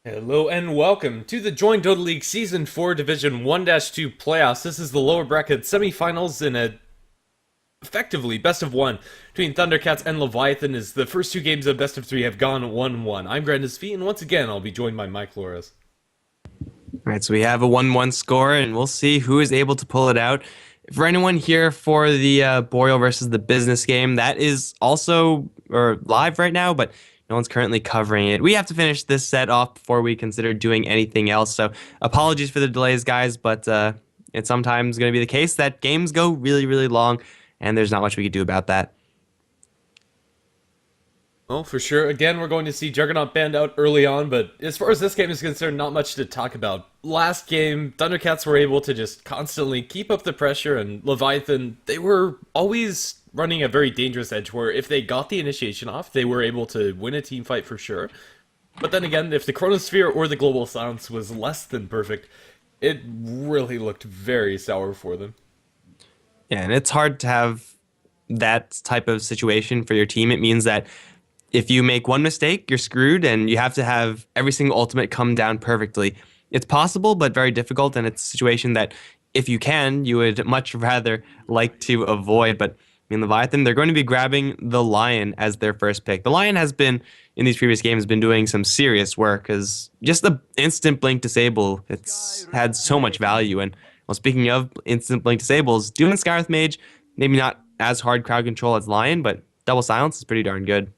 Hello and welcome to the Join Dota League Season 4 Division 1-2 playoffs. This is the lower bracket semifinals in a effectively best of one between Thundercats and Leviathan as the first two games of best of three have gone 1-1. I'm Grandis V, and once again I'll be joined by Mike Flores. All right, so we have a 1-1 score, and we'll see who is able to pull it out. For anyone here for the Boreal versus the business game, that is also live right now, but no one's currently covering it. We have to finish this set off before we consider doing anything else, so apologies for the delays, guys, but it's sometimes going to be the case that games go really, really long, and there's not much we can do about that. Well, for sure. Again, we're going to see Juggernaut banned out early on, but as far as this game is concerned, not much to talk about. Last game, Thundercats were able to just constantly keep up the pressure, and Leviathan, they were always running a very dangerous edge where if they got the initiation off, they were able to win a team fight for sure. But then again, if the Chronosphere or the Global Silence was less than perfect, it really looked very sour for them. Yeah, and it's hard to have that type of situation for your team. It means that if you make one mistake, you're screwed, and you have to have every single ultimate come down perfectly. It's possible, but very difficult, and it's a situation that, if you can, you would much rather like to avoid. But I mean, Leviathan, they're going to be grabbing the Lion as their first pick. The Lion has been, in these previous games, been doing some serious work, because just the instant blink disable, it's had so much value. And well, speaking of instant blink disables, Doom and Skywrath Mage, maybe not as hard crowd control as Lion, but double silence is pretty darn good.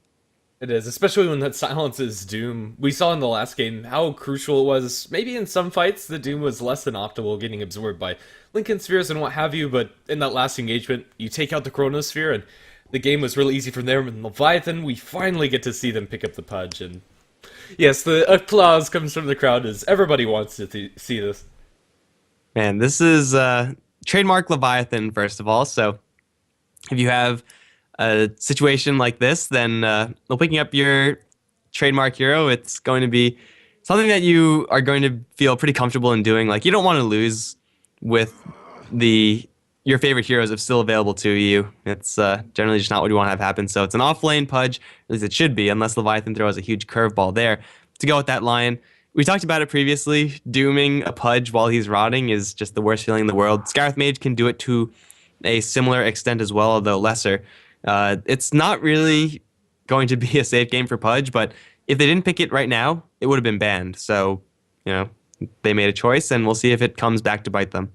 It is, especially when that silences Doom. We saw in the last game how crucial it was. Maybe in some fights, the Doom was less than optimal, getting absorbed by Lincoln Spheres and what have you, but in that last engagement, you take out the Chronosphere, and the game was really easy from there. And Leviathan, we finally get to see them pick up the Pudge, and yes, the applause comes from the crowd as everybody wants to see this. Man, this is trademark Leviathan, first of all. So if you have a situation like this, then picking up your trademark hero, it's going to be something that you are going to feel pretty comfortable in doing. Like, you don't want to lose with your favorite heroes if still available to you. It's generally just not what you want to have happen. So it's an off-lane Pudge, at least it should be, unless Leviathan throws a huge curveball there to go with that Lion. We talked about it previously. Dooming a Pudge while he's rotting is just the worst feeling in the world. Skywrath Mage can do it to a similar extent as well, although lesser. It's not really going to be a safe game for Pudge, but if they didn't pick it right now, it would have been banned. So, they made a choice, and we'll see if it comes back to bite them.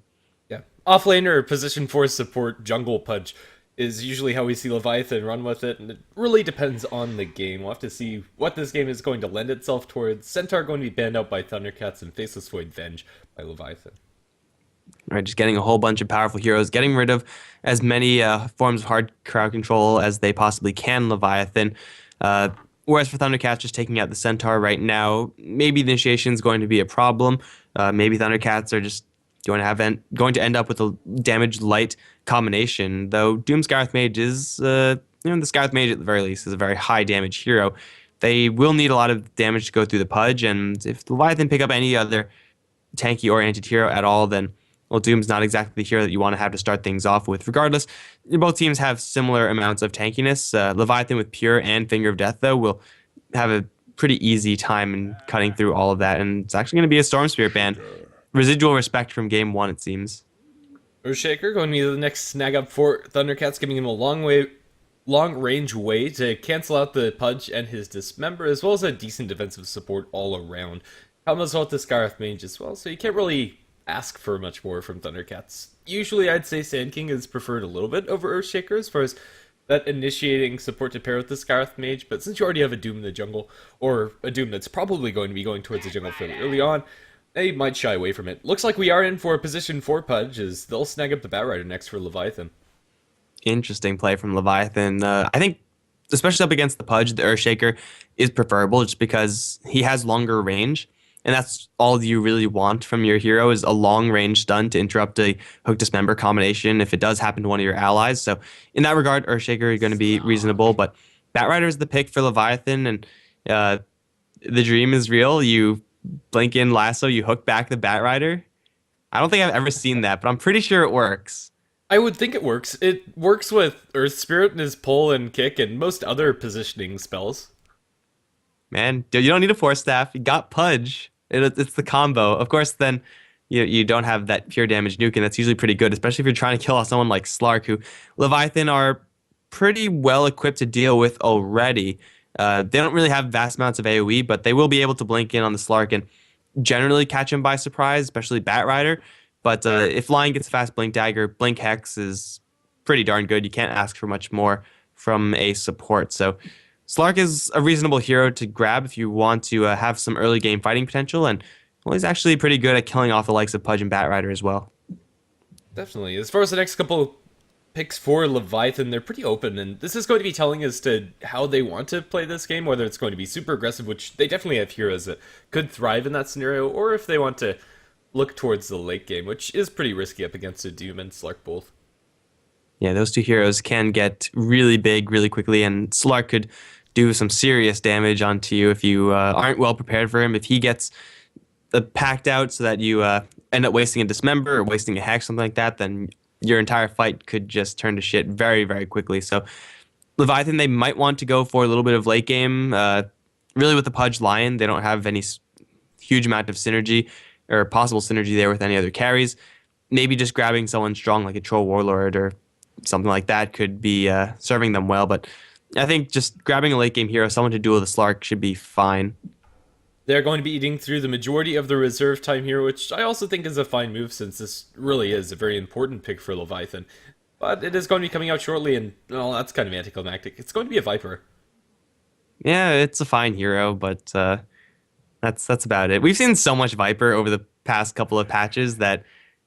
Yeah. Offlane or position 4 support jungle Pudge is usually how we see Leviathan run with it, and it really depends on the game. We'll have to see what this game is going to lend itself towards. Centaur going to be banned out by Thundercats and Faceless Void Venge by Leviathan. Right, just getting a whole bunch of powerful heroes, getting rid of as many forms of hard crowd control as they possibly can, Leviathan. Whereas for Thundercats, just taking out the Centaur right now, maybe the initiation is going to be a problem. Maybe Thundercats are just going to end up with a damage light combination. Though Doom Skywrath Mage is, the Skywrath Mage at the very least is a very high damage hero. They will need a lot of damage to go through the Pudge, and if Leviathan pick up any other tanky oriented hero at all, then well, Doom's not exactly the hero that you want to have to start things off with. Regardless, both teams have similar amounts of tankiness. Leviathan with Pure and Finger of Death, though, will have a pretty easy time in cutting through all of that, and it's actually going to be a Storm Spirit ban. Residual respect from game one, it seems. Earthshaker going to be the next snag up for Thundercats, giving him a long range way to cancel out the Pudge and his Dismember, as well as a decent defensive support all around. Comes out the Skywrath Mage as well, so you can't really ask for much more from Thundercats. Usually I'd say Sand King is preferred a little bit over Earthshaker as far as that initiating support to pair with the Skywrath Mage, but since you already have a Doom in the jungle, or a Doom that's probably going to be going towards the jungle fairly early on, they might shy away from it. Looks like we are in for a position 4 Pudge, as they'll snag up the Batrider next for Leviathan. Interesting play from Leviathan. I think, especially up against the Pudge, the Earthshaker is preferable just because he has longer range. And that's all you really want from your hero is a long-range stun to interrupt a Hook Dismember combination if it does happen to one of your allies. So in that regard, Earthshaker is going to be reasonable. But Batrider is the pick for Leviathan, and the dream is real. You blink in lasso, you hook back the Batrider. I don't think I've ever seen that, but I'm pretty sure it works. I would think it works. It works with Earth Spirit and his pull and kick and most other positioning spells. man. You don't need a force staff. You got Pudge. It's the combo. Of course, then you don't have that pure damage nuke, and that's usually pretty good, especially if you're trying to kill off someone like Slark, who Leviathan are pretty well equipped to deal with already. They don't really have vast amounts of AoE, but they will be able to blink in on the Slark and generally catch him by surprise, especially Batrider. But if Lion gets a fast Blink Dagger, Blink Hex is pretty darn good. You can't ask for much more from a support. So Slark is a reasonable hero to grab if you want to have some early game fighting potential, and well, he's actually pretty good at killing off the likes of Pudge and Batrider as well. Definitely. As far as the next couple picks for Leviathan, they're pretty open, and this is going to be telling as to how they want to play this game, whether it's going to be super aggressive, which they definitely have heroes that could thrive in that scenario, or if they want to look towards the late game, which is pretty risky up against a Doom and Slark both. Yeah, those two heroes can get really big really quickly, and Slark could do some serious damage onto you if you aren't well prepared for him. If he gets packed out so that you end up wasting a Dismember or wasting a Hex, something like that, then your entire fight could just turn to shit very, very quickly. So Leviathan, they might want to go for a little bit of late game. Really with the Pudge Lion, they don't have any huge amount of synergy or possible synergy there with any other carries. Maybe just grabbing someone strong like a Troll Warlord or something like that could be serving them well. But I think just grabbing a late game hero, someone to duel the Slark, should be fine. They're going to be eating through the majority of the reserve time here, which I also think is a fine move since this really is a very important pick for Leviathan. But it is going to be coming out shortly, and well, that's kind of anticlimactic. It's going to be a Viper. Yeah, it's a fine hero, but that's about it. We've seen so much Viper over the past couple of patches that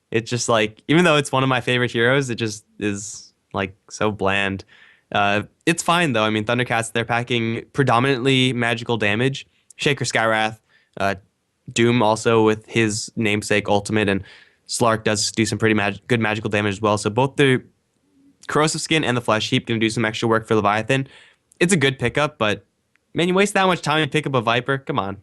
it's just like, even though it's one of my favorite heroes, it just is like so bland. It's fine though. I mean, Thundercats, they're packing predominantly magical damage. Shaker Skywrath, Doom also with his namesake ultimate, and Slark does do some pretty good magical damage as well. So both the Corrosive Skin and the Flesh Heap can do some extra work for Leviathan. It's a good pickup, but man, you waste that much time to pick up a Viper? Come on.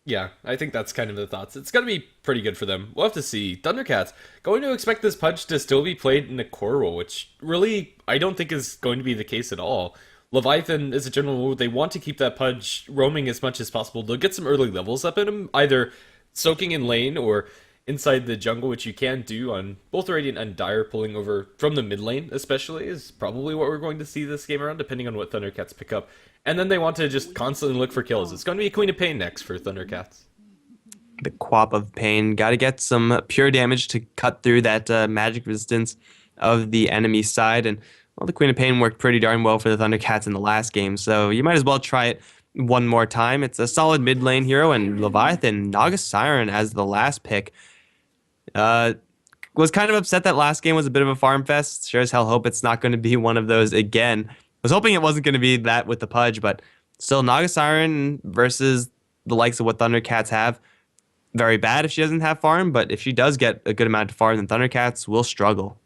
Yeah, I think that's kind of the thoughts. It's going to be pretty good for them. We'll have to see. Thundercats, going to expect this Pudge to still be played in a core role, which really I don't think is going to be the case at all. Leviathan, as a general rule, they want to keep that Pudge roaming as much as possible. They'll get some early levels up in him, either soaking in lane or inside the jungle, which you can do on both Radiant and Dire. Pulling over from the mid lane, especially, is probably what we're going to see this game around, depending on what Thundercats pick up. And then they want to just constantly look for kills. It's going to be a Queen of Pain next for Thundercats. The Quap of Pain. Got to get some pure damage to cut through that magic resistance of the enemy side. And well, the Queen of Pain worked pretty darn well for the Thundercats in the last game, so you might as well try it one more time. It's a solid mid lane hero, and Leviathan, Naga Siren as the last pick. Was kind of upset that last game was a bit of a farm fest. Sure as hell hope it's not going to be one of those again. Was hoping it wasn't going to be that with the Pudge, but still Naga Siren versus the likes of what Thundercats have. Very bad if she doesn't have farm, but if she does get a good amount of farm, then Thundercats will struggle.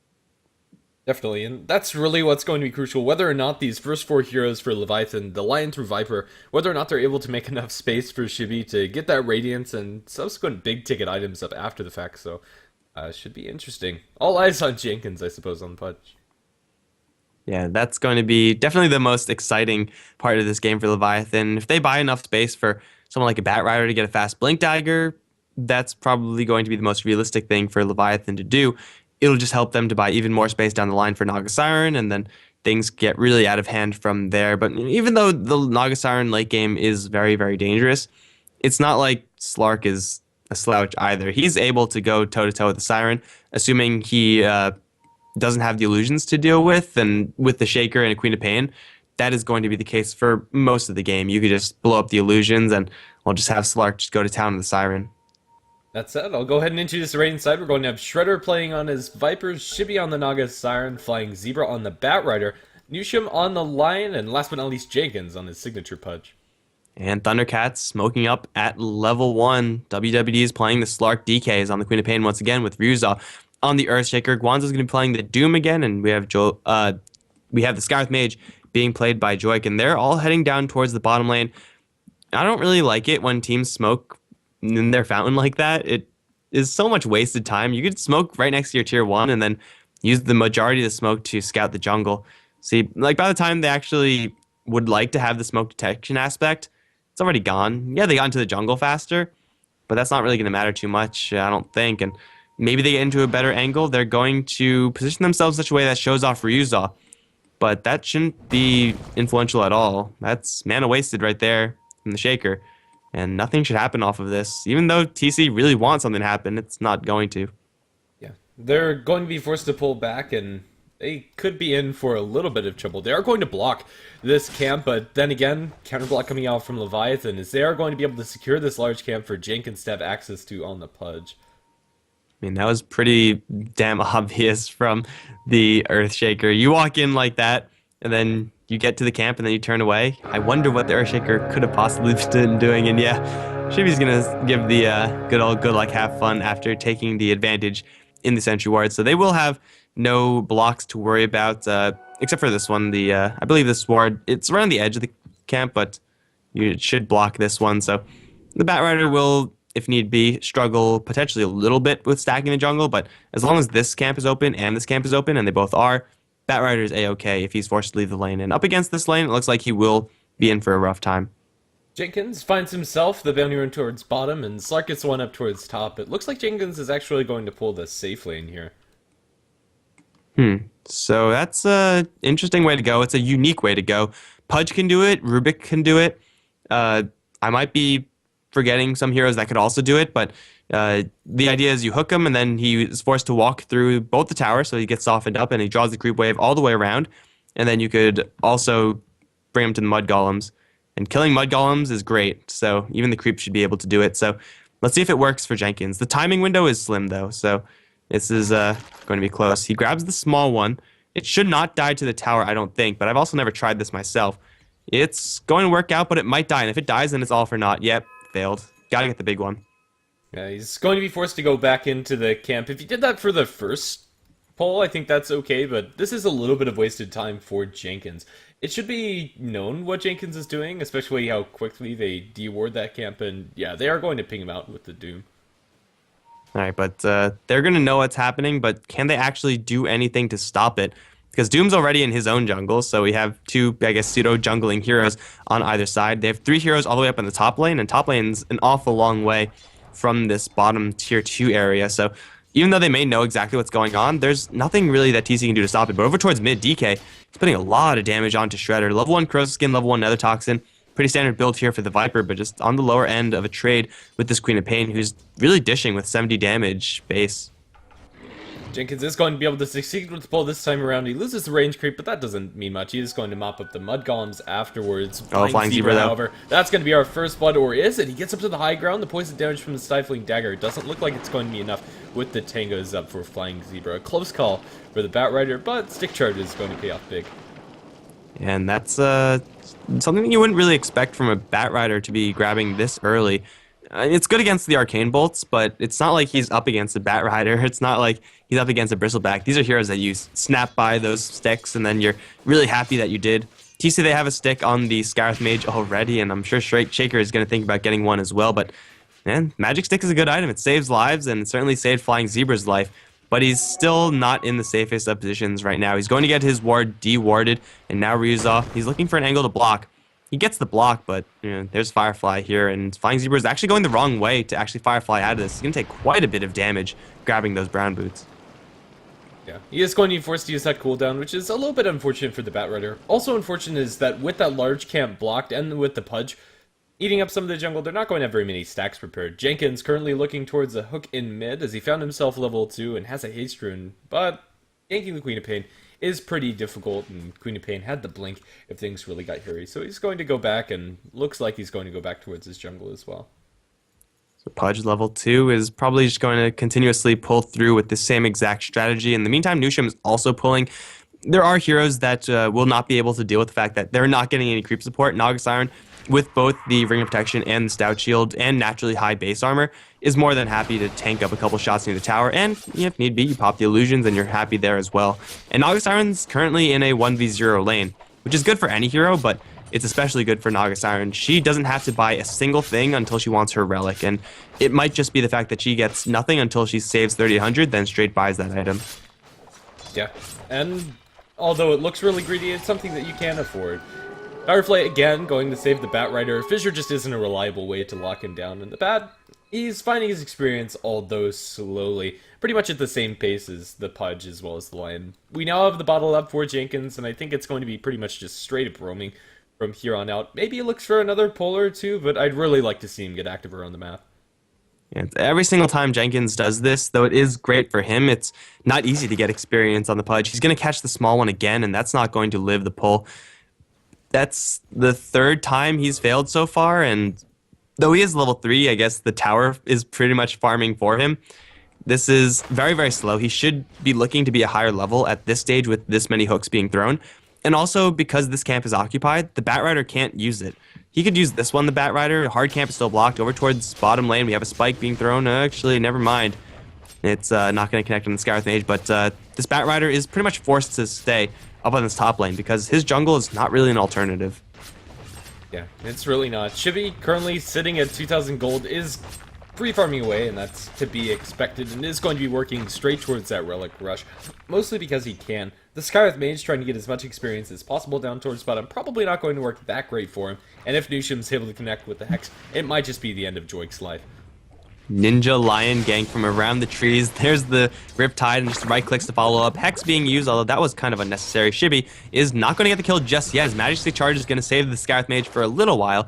Definitely, and that's really what's going to be crucial. Whether or not these first four heroes for Leviathan, the Lion through Viper, whether or not they're able to make enough space for Shibi to get that Radiance and subsequent big ticket items up after the fact, so should be interesting. All eyes on Jenkins, I suppose, on Pudge. Yeah, that's going to be definitely the most exciting part of this game for Leviathan. If they buy enough space for someone like a Batrider to get a fast Blink Dagger, that's probably going to be the most realistic thing for Leviathan to do. It'll just help them to buy even more space down the line for Naga Siren, and then things get really out of hand from there. But even though the Naga Siren late game is very, very dangerous, it's not like Slark is a slouch either. He's able to go toe-to-toe with the Siren, assuming he doesn't have the illusions to deal with, and with the Shaker and a Queen of Pain, that is going to be the case for most of the game. You could just blow up the illusions, and we'll just have Slark just go to town with the Siren. That said, I'll go ahead and introduce the Radiant side. We're going to have Shredder playing on his Vipers, Shibi on the Naga Siren, Flying Zebra on the Batrider, Nushim on the Lion, and last but not least, Jenkins on his signature Pudge. And Thundercats smoking up at level 1. WWD is playing the Slark DKs on the Queen of Pain once again with Ryuza on the Earthshaker. Guanzo's going to be playing the Doom again, and we have the Skywrath Mage being played by Joik, and they're all heading down towards the bottom lane. I don't really like it when teams smoke in their fountain like that. It is so much wasted time. You could smoke right next to your tier 1 and then use the majority of the smoke to scout the jungle. See, like by the time they actually would like to have the smoke detection aspect, it's already gone. Yeah, they got into the jungle faster, but that's not really going to matter too much, I don't think. And maybe they get into a better angle. They're going to position themselves in such a way that shows off Ryuza, but that shouldn't be influential at all. That's mana wasted right there from the Shaker, and nothing should happen off of this. Even though TC really wants something to happen, it's not going to. Yeah, they're going to be forced to pull back, and they could be in for a little bit of trouble. They are going to block this camp, but then again, counterblock coming out from Leviathan is they are going to be able to secure this large camp for Jenkins to have access to on the Pudge. I mean, that was pretty damn obvious from the Earthshaker. You walk in like that, and then you get to the camp, and then you turn away. I wonder what the Earthshaker could have possibly been doing, and yeah, Shibi's gonna give the good old good luck, have fun after taking the advantage in the Sentry Ward. So they will have no blocks to worry about, except for this one. The I believe this ward, it's around the edge of the camp, but you should block this one. So the Batrider will, if need be, struggle potentially a little bit with stacking the jungle, but as long as this camp is open and this camp is open, and they both are, Batrider is A-okay if he's forced to leave the lane. And up against this lane, it looks like he will be in for a rough time. Jenkins finds himself the bounty rune towards bottom, and Slark gets one up towards top. It looks like Jenkins is actually going to pull the safe lane here. So that's a interesting way to go. It's a unique way to go. Pudge can do it. Rubik can do it. I might be forgetting some heroes that could also do it, but the idea is you hook him, and then he is forced to walk through both the towers, so he gets softened up, and he draws the creep wave all the way around. And then you could also bring him to the mud golems. And killing mud golems is great, so even the creep should be able to do it. So let's see if it works for Jenkins. The timing window is slim, though, so this is going to be close. He grabs the small one. It should not die to the tower, I don't think, but I've also never tried this myself. It's going to work out, but it might die, and if it dies, then it's all for naught. Yep, failed. Gotta get the big one. Yeah, he's going to be forced to go back into the camp. If he did that for the first pull, I think that's okay, but this is a little bit of wasted time for Jenkins. It should be known what Jenkins is doing, especially how quickly they de-ward that camp, and yeah, they are going to ping him out with the Doom. All right, but they're going to know what's happening, but can they actually do anything to stop it? Because Doom's already in his own jungle, so we have two, I guess, pseudo-jungling heroes on either side. They have 3 heroes all the way up in the top lane, and top lane's an awful long way from this bottom tier 2 area, so even though they may know exactly what's going on, there's nothing really that TC can do to stop it. But over towards mid, DK is putting a lot of damage onto Shredder. Level 1 Corrosive Skin, level 1 Nether Toxin. Pretty standard build here for the Viper, but just on the lower end of a trade with this Queen of Pain, who's really dishing with 70 damage base. Jenkins is going to be able to succeed with the pull this time around. He loses the range creep, but that doesn't mean much. He is going to mop up the mud golems afterwards. Flying Zebra, though. However, that's going to be our first blood, or is it? He gets up to the high ground. The poison damage from the Stifling Dagger doesn't look like it's going to be enough with the Tangos up for Flying Zebra. A close call for the Batrider, but Stick Charge is going to pay off big. And that's something you wouldn't really expect from a Batrider to be grabbing this early. It's good against the Arcane Bolts, but it's not like he's up against a Batrider. It's not like he's up against a Bristleback. These are heroes that you snap by those sticks, and then you're really happy that you did. TC, they have a stick on the Scarith Mage already, and I'm sure Shaker is going to think about getting one as well. But, man, Magic Stick is a good item. It saves lives, and it certainly saved Flying Zebra's life. But he's still not in the safest of positions right now. He's going to get his ward de-warded, and now Ryuza, he's looking for an angle to block. He gets the block, but there's Firefly here, and Flying Zebra is actually going the wrong way to actually Firefly out of this. He's going to take quite a bit of damage grabbing those brown boots. Yeah, he is going to be forced to use that cooldown, which is a little bit unfortunate for the Batrider. Also unfortunate is that with that large camp blocked and with the Pudge eating up some of the jungle, they're not going to have very many stacks prepared. Jenkins currently looking towards a hook in mid as he found himself level 2 and has a haste rune, but ganking the Queen of Pain is pretty difficult, and Queen of Pain had the blink if things really got hairy. So he's going to go back, and looks like he's going to go back towards his jungle as well. So Pudge level 2 is probably just going to continuously pull through with the same exact strategy. In the meantime, Nusham is also pulling. There are heroes that will not be able to deal with the fact that they're not getting any creep support. Naga Siren, with both the Ring of Protection and the Stout Shield and naturally high base armor, is more than happy to tank up a couple shots near the tower, and if need be, you pop the illusions and you're happy there as well. And Naga Siren's currently in a 1v0 lane, which is good for any hero, but it's especially good for Naga Siren. She doesn't have to buy a single thing until she wants her relic, and it might just be the fact that she gets nothing until she saves 3000, then straight buys that item. Yeah, and although it looks really greedy, it's something that you can afford. Firefly again going to save the Batrider. Fissure just isn't a reliable way to lock him down. And the Bat, he's finding his experience, although slowly. Pretty much at the same pace as the Pudge as well as the Lion. We now have the bottle up for Jenkins, and I think it's going to be pretty much just straight up roaming from here on out. Maybe he looks for another Polar or two, but I'd really like to see him get active around the map. And every single time Jenkins does this, though it is great for him, it's not easy to get experience on the Pudge. He's going to catch the small one again, and that's not going to live the pull. That's the third time he's failed so far, and though he is level 3, I guess the tower is pretty much farming for him. This is very, very slow. He should be looking to be a higher level at this stage with this many hooks being thrown. And also, because this camp is occupied, the Batrider can't use it. He could use this one, the Batrider. Hard camp is still blocked. Over towards bottom lane, we have a spike being thrown. Actually, never mind. It's not going to connect on the Scarlet Mage, but this Batrider is pretty much forced to stay up on this top lane because his jungle is not really an alternative. Yeah, it's really not. Chibi, currently sitting at 2,000 gold, is free farming away, and that's to be expected, and is going to be working straight towards that Relic Rush, mostly because he can. The Skywrath Mage trying to get as much experience as possible down towards bottom, probably not going to work that great for him, and if Nusham's able to connect with the Hex, it might just be the end of Joik's life. Ninja Lion gang from around the trees. There's the Riptide and just right clicks to follow up. Hex being used, although that was kind of unnecessary. Shibi is not going to get the kill just yet. His Majesty Charge is going to save the Scarlet Mage for a little while,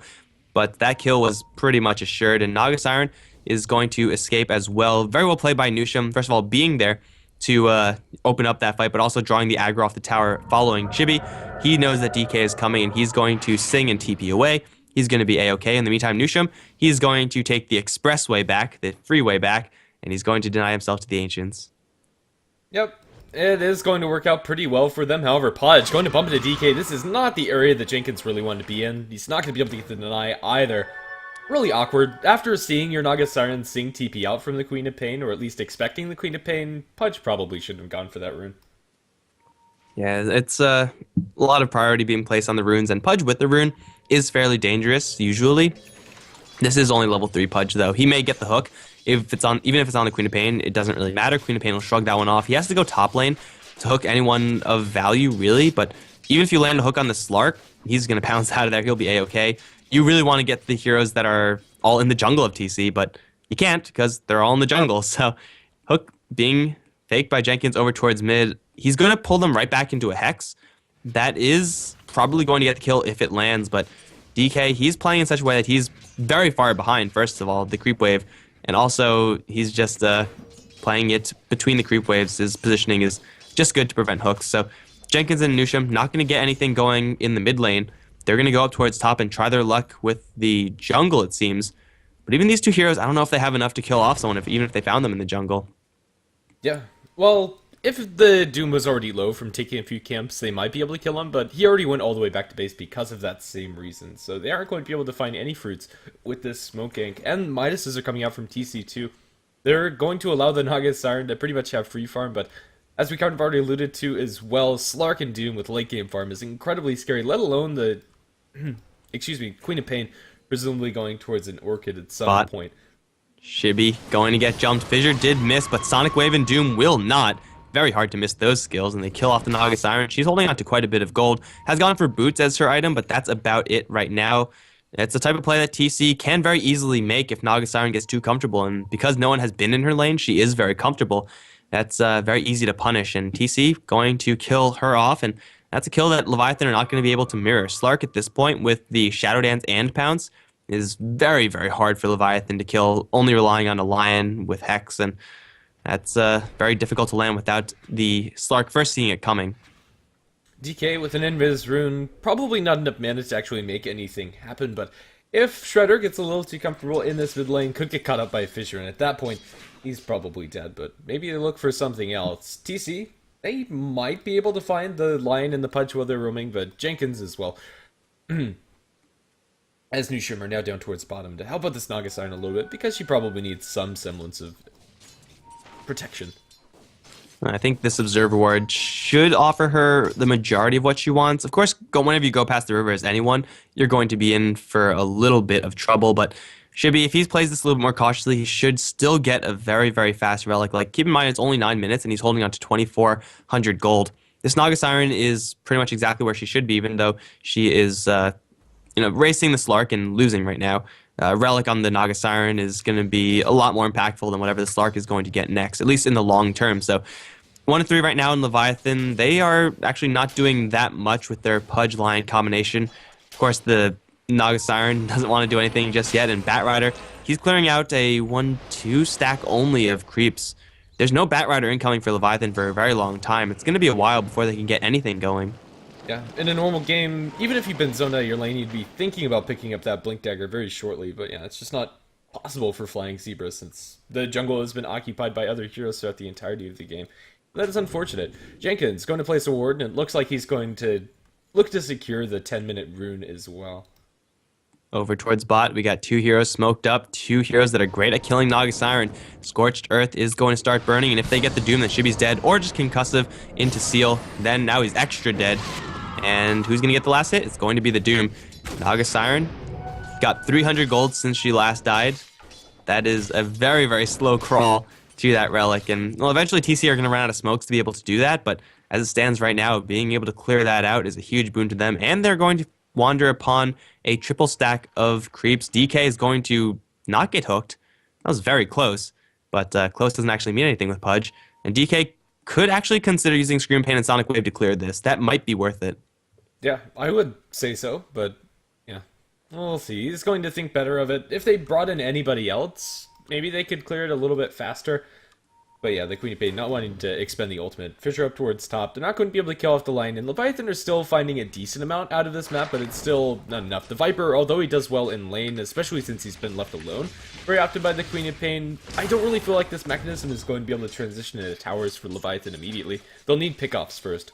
but that kill was pretty much assured, and Naga Siren is going to escape as well. Very well played by Nusham. First of all, being there to open up that fight, but also drawing the aggro off the tower following Chibi. He knows that DK is coming, and he's going to sing and TP away. He's going to be A-okay. In the meantime, Nusham, he's going to take the expressway back, the freeway back, and he's going to deny himself to the Ancients. Yep, it is going to work out pretty well for them. However, Pudge going to bump into DK. This is not the area that Jenkins really wanted to be in. He's not going to be able to get the deny either. Really awkward. After seeing your Naga Siren sing TP out from the Queen of Pain, or at least expecting the Queen of Pain, Pudge probably shouldn't have gone for that rune. Yeah, it's a lot of priority being placed on the runes, and Pudge with the rune is fairly dangerous, usually. This is only level 3 Pudge, though. He may get the hook. If it's on, even if it's on the Queen of Pain, it doesn't really matter. Queen of Pain will shrug that one off. He has to go top lane to hook anyone of value, really, but even if you land a hook on the Slark, he's going to pounce out of there. He'll be A-okay. You really want to get the heroes that are all in the jungle of TC, but you can't because they're all in the jungle. So hook being faked by Jenkins over towards mid, he's going to pull them right back into a Hex. That is probably going to get the kill if it lands, but DK, he's playing in such a way that he's very far behind, first of all, the creep wave, and also he's just playing it between the creep waves. His positioning is just good to prevent hooks. So Jenkins and Nusham not going to get anything going in the mid lane. They're going to go up towards top and try their luck with the jungle, it seems. But even these two heroes, I don't know if they have enough to kill off someone, even if they found them in the jungle. Yeah, well, if the Doom was already low from taking a few camps, they might be able to kill him, but he already went all the way back to base because of that same reason. So they aren't going to be able to find any fruits with this smoke gank. And Midases are coming out from TC too. They're going to allow the Naga Siren to pretty much have free farm, but as we kind of already alluded to as well, Slark and Doom with late game farm is incredibly scary, let alone the, excuse me, Queen of Pain presumably going towards an Orchid at some point. Shibi going to get jumped. Fissure did miss, but Sonic Wave and Doom will not. Very hard to miss those skills, and they kill off the Naga Siren. She's holding on to quite a bit of gold. Has gone for boots as her item, but that's about it right now. It's the type of play that TC can very easily make if Naga Siren gets too comfortable, and because no one has been in her lane, she is very comfortable. That's very easy to punish, and TC going to kill her off, and that's a kill that Leviathan are not going to be able to mirror. Slark at this point with the Shadow Dance and Pounce is very, very hard for Leviathan to kill, only relying on a Lion with Hex, and that's very difficult to land without the Slark first seeing it coming. DK with an Invis rune, probably not enough mana to actually make anything happen, but if Shredder gets a little too comfortable in this mid lane, could get caught up by Fissure, and at that point, he's probably dead, but maybe they look for something else. TC, they might be able to find the Lion and the Pudge while they're roaming, but Jenkins as well. As Nusham are now down towards bottom to help out this Naga Siren a little bit, because she probably needs some semblance of protection. I think this Observer Ward should offer her the majority of what she wants. Of course, whenever you go past the river as anyone, you're going to be in for a little bit of trouble, but Shibi, if he plays this a little bit more cautiously, he should still get a very, very fast relic. Like, keep in mind, it's only 9 minutes, and he's holding on to 2,400 gold. this Naga Siren is pretty much exactly where she should be, even though she is racing the Slark and losing right now. Relic on the Naga Siren is going to be a lot more impactful than whatever the Slark is going to get next, at least in the long term. So 1-3 right now in Leviathan. They are actually not doing that much with their Pudge Lion combination. Of course, the Naga Siren doesn't want to do anything just yet, and Bat Rider, he's clearing out a 1-2 stack only of creeps. There's no Bat Rider incoming for Leviathan for a very long time. It's going to be a while before they can get anything going. Yeah, in a normal game, even if you've been zoned out of your lane, you'd be thinking about picking up that Blink Dagger very shortly, but yeah, it's just not possible for Flying Zebra since the jungle has been occupied by other heroes throughout the entirety of the game. That is unfortunate. Jenkins going to place a ward, and it looks like he's going to look to secure the 10-minute rune as well. Over towards bot, we got 2 heroes smoked up, 2 heroes that are great at killing Naga Siren. Scorched Earth is going to start burning, and if they get the Doom, then Shibi's dead, or just concussive into Seal, then now he's extra dead. And who's going to get the last hit? It's going to be the Doom. Naga Siren got 300 gold since she last died. That is a very, very slow crawl to that relic. And, well, eventually TC are going to run out of smokes to be able to do that, but as it stands right now, being able to clear that out is a huge boon to them, and they're going to wander upon a triple stack of creeps. DK is going to not get hooked. That was very close, but close doesn't actually mean anything with Pudge. And DK could actually consider using Scream Pain and Sonic Wave to clear this. That might be worth it. Yeah, I would say so, but yeah, we'll see. He's going to think better of it. If they brought in anybody else, maybe they could clear it a little bit faster. But yeah, the Queen of Pain not wanting to expend the ultimate. Fisher up towards top. They're not going to be able to kill off the line, and Leviathan are still finding a decent amount out of this map, but it's still not enough. The Viper, although he does well in lane, especially since he's been left alone, very often by the Queen of Pain, I don't really feel like this mechanism is going to be able to transition into towers for Leviathan immediately. They'll need pickoffs first.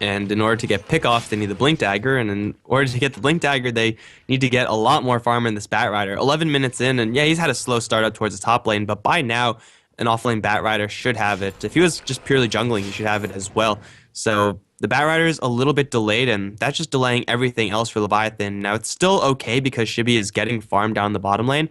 And in order to get pickoff, they need the Blink Dagger, and in order to get the Blink Dagger, they need to get a lot more farm in this Bat Rider. 11 minutes in, and yeah, he's had a slow start up towards the top lane, but by now, an off-lane Bat Rider should have it. If he was just purely jungling, he should have it as well. So the Bat Rider is a little bit delayed, and that's just delaying everything else for Leviathan. Now, it's still okay because Shibi is getting farmed down the bottom lane,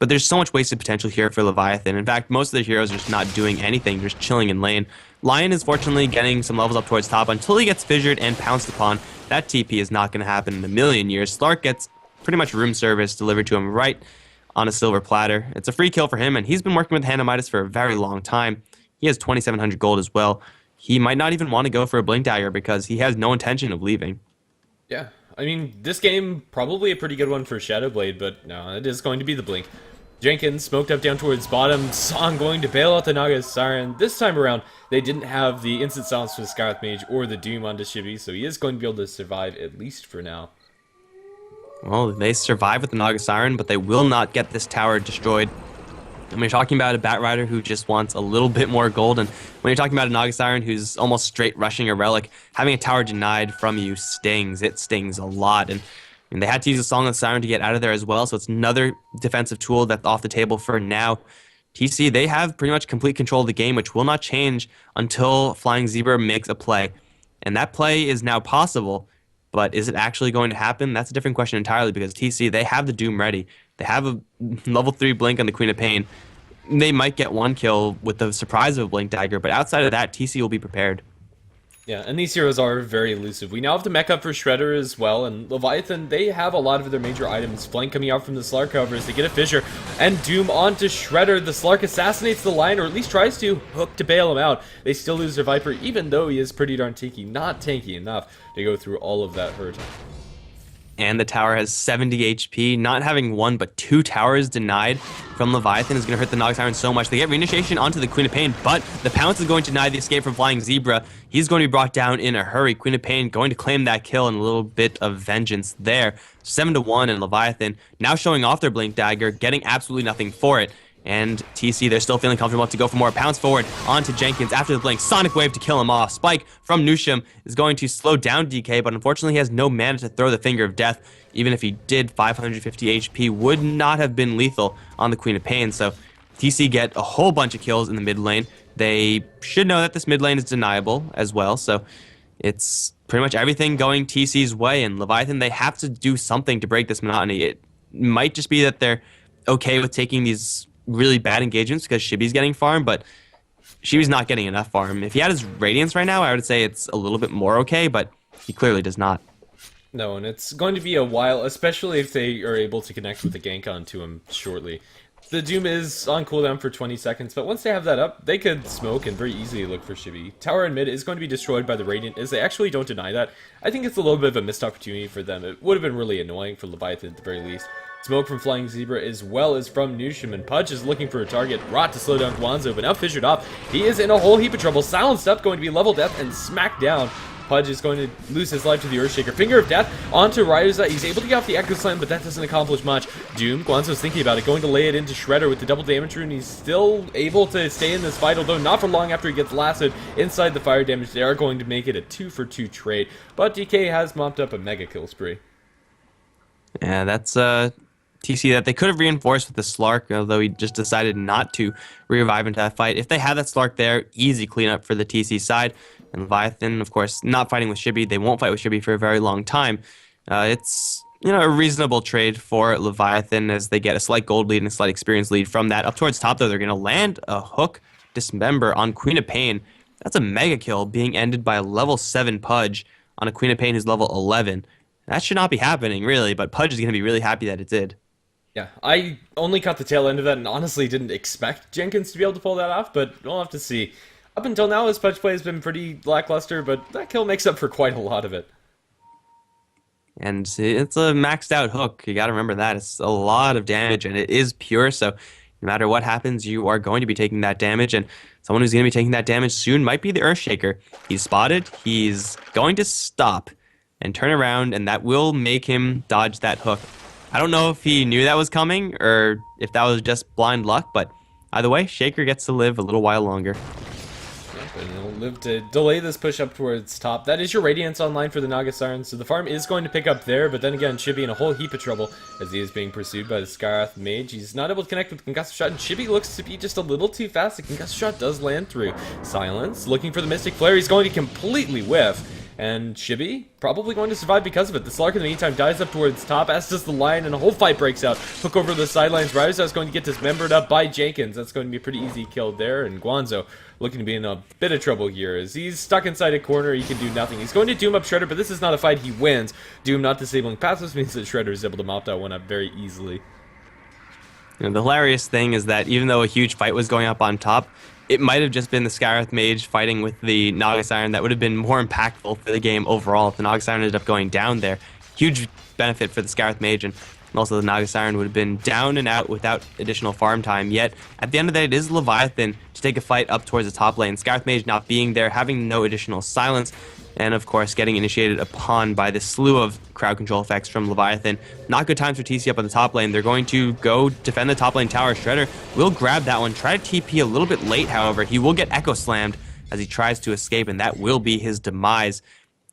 but there's so much wasted potential here for Leviathan. In fact, most of the heroes are just not doing anything, just chilling in lane. Lion is fortunately getting some levels up towards top until he gets fissured and pounced upon. That TP is not going to happen in a million years. Slark gets pretty much room service delivered to him right on a silver platter. It's a free kill for him, and he's been working with Hand of Midas for a very long time. He has 2,700 gold as well. He might not even want to go for a Blink Dagger because he has no intention of leaving. Yeah, I mean, this game, probably a pretty good one for Shadowblade, but no, it is going to be the Blink. Jenkins smoked up down towards bottom. Song going to bail out the Naga Siren. This time around, they didn't have the instant silence for the Scarlet Mage or the Doom onto Shibi, so he is going to be able to survive at least for now. Well, they survive with the Naga Siren, but they will not get this tower destroyed. And when you're talking about a Bat Rider who just wants a little bit more gold, and when you're talking about a Naga Siren who's almost straight rushing a relic, having a tower denied from you stings. It stings a lot. And they had to use a Song of the Siren to get out of there as well, so it's another defensive tool that's off the table for now. TC, they have pretty much complete control of the game, which will not change until Flying Zebra makes a play. And that play is now possible, but is it actually going to happen? That's a different question entirely, because TC, they have the Doom ready. They have a level 3 Blink on the Queen of Pain. They might get one kill with the surprise of a Blink Dagger, but outside of that, TC will be prepared. Yeah, and these heroes are very elusive. We now have the mech up for Shredder as well, and Leviathan, they have a lot of their major items. Flank coming out from the Slark, however, as they get a fissure, and Doom onto Shredder. The Slark assassinates the Lion, or at least tries to, hook to bail him out. They still lose their Viper, even though he is pretty darn tanky. Not tanky enough to go through all of that hurt. And the tower has 70 HP. Not having one but 2 towers denied from Leviathan is going to hurt the Naga Siren so much. They get reinitiation onto the Queen of Pain, but the Pounce is going to deny the escape from Flying Zebra. He's going to be brought down in a hurry. Queen of Pain going to claim that kill and a little bit of vengeance there. 7-1, and Leviathan now showing off their Blink Dagger, getting absolutely nothing for it. And TC, they're still feeling comfortable enough to go for more. Pounce forward onto Jenkins after the blink. Sonic Wave to kill him off. Spike from Nusham is going to slow down DK, but unfortunately he has no mana to throw the Finger of Death. Even if he did, 550 HP would not have been lethal on the Queen of Pain. So TC get a whole bunch of kills in the mid lane. They should know that this mid lane is deniable as well. So it's pretty much everything going TC's way. And Leviathan, they have to do something to break this monotony. It might just be that they're okay with taking these really bad engagements because Shibi's getting farmed, but Shibi's not getting enough farm. If he had his Radiance right now, I would say it's a little bit more okay, but he clearly does not. No, and it's going to be a while, especially if they are able to connect with the gank onto him shortly. The Doom is on cooldown for 20 seconds, but once they have that up, they could smoke and very easily look for Shibi. Tower in mid is going to be destroyed by the Radiant, as they actually don't deny that. I think it's a little bit of a missed opportunity for them. It would have been really annoying for Leviathan at the very least. Smoke from Flying Zebra as well as from Nushim, and Pudge is looking for a target. Rot to slow down Guanzo, but now fissured off. He is in a whole heap of trouble. Silenced up, going to be level death and smacked down. Pudge is going to lose his life to the Earthshaker. Finger of Death onto Ryuza. He's able to get off the Echo Slam, but that doesn't accomplish much. Doom, Guanzo's thinking about it, going to lay it into Shredder with the double damage rune. He's still able to stay in this fight, although not for long after he gets lasted inside the fire damage. They are going to make it a 2-for-2 trade, but DK has mopped up a mega kill spree. Yeah, that's TC that they could have reinforced with the Slark, although he just decided not to revive into that fight. If they had that Slark there, easy cleanup for the TC side. And Leviathan, of course, not fighting with Shibi. They won't fight with Shibi for a very long time. It's, a reasonable trade for Leviathan as they get a slight gold lead and a slight experience lead from that. Up towards top, though, they're going to land a hook dismember on Queen of Pain. That's a mega kill being ended by a level 7 Pudge on a Queen of Pain who's level 11. That should not be happening, really, but Pudge is going to be really happy that it did. Yeah, I only caught the tail end of that and honestly didn't expect Jenkins to be able to pull that off, but we'll have to see. Up until now, his Pudge play has been pretty lackluster, but that kill makes up for quite a lot of it. And it's a maxed out hook. You got to remember that. It's a lot of damage, and it is pure, so no matter what happens, you are going to be taking that damage, and someone who's going to be taking that damage soon might be the Earthshaker. He's spotted. He's going to stop and turn around, and that will make him dodge that hook. I don't know if he knew that was coming or if that was just blind luck, but either way, Shaker gets to live a little while longer. Yep, and he'll live to delay this push up towards top. That is your Radiance online for the Naga Siren, so the farm is going to pick up there, but then again, Chibi in a whole heap of trouble as he is being pursued by the Skarath Mage. He's not able to connect with the Concussive Shot, and Chibi looks to be just a little too fast. The Concussive Shot does land through. Silence, looking for the Mystic Flare. He's going to completely whiff. And Shibi probably going to survive because of it. The Slark in the meantime dives up towards top, as does the Lion, and a whole fight breaks out. Hook over the sidelines. Ryuza is going to get dismembered up by Jenkins. That's going to be a pretty easy kill there. And Guanzo looking to be in a bit of trouble here. As he's stuck inside a corner, he can do nothing. He's going to Doom up Shredder, but this is not a fight he wins. Doom not disabling passives means that Shredder is able to mop that one up very easily. The hilarious thing is that even though a huge fight was going up on top, it might have just been the Skarath Mage fighting with the Naga Siren that would have been more impactful for the game overall if the Naga Siren ended up going down there. Huge benefit for the Skarath Mage, and also the Naga Siren would have been down and out without additional farm time. Yet, at the end of the day, it is Leviathan to take a fight up towards the top lane. Skarath Mage not being there, having no additional silence, and of course getting initiated upon by the slew of crowd control effects from Leviathan. Not good times for TC up on the top lane. They're going to go defend the top lane tower. Shredder will grab that one, try to TP a little bit late, however. He will get echo slammed as he tries to escape, and that will be his demise.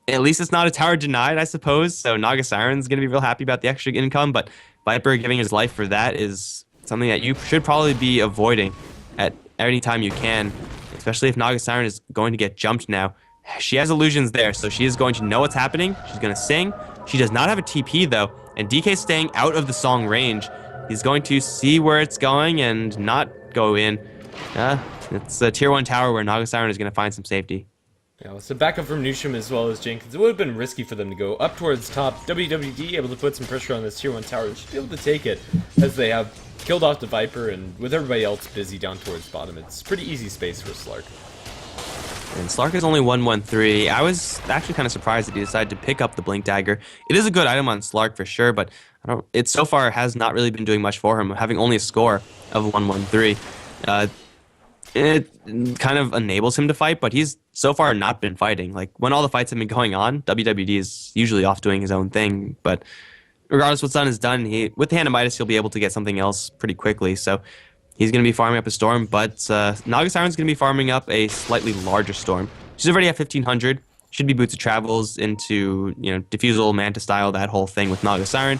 At least it's not a tower denied, I suppose, so Naga Siren's going to be real happy about the extra income, but Viper giving his life for that is something that you should probably be avoiding at any time you can, especially if Naga Siren is going to get jumped now. She has illusions there, so she is going to know what's happening. She's going to sing. She does not have a TP, though, and DK staying out of the song range. He's going to see where it's going and not go in. It's a tier 1 tower where Naga Siren is going to find some safety. Yeah, so backup from Nushim as well as Jenkins. It would have been risky for them to go up towards top. WWD able to put some pressure on this tier 1 tower and should be able to take it as they have killed off the Viper, and with everybody else busy down towards bottom, it's pretty easy space for Slark. And Slark is only 113. I was actually kind of surprised that he decided to pick up the Blink Dagger. It is a good item on Slark for sure, but it so far has not really been doing much for him, having only a score of 113. It kind of enables him to fight, but he's so far not been fighting. Like, when all the fights have been going on, WWD is usually off doing his own thing, but regardless what's done is done. With the Hand of Midas, he'll be able to get something else pretty quickly, so he's going to be farming up a Storm, but Naga Siren's going to be farming up a slightly larger Storm. She's already at 1500. Should be Boots of Travels into, Diffusal, Manta style, that whole thing with Naga Siren.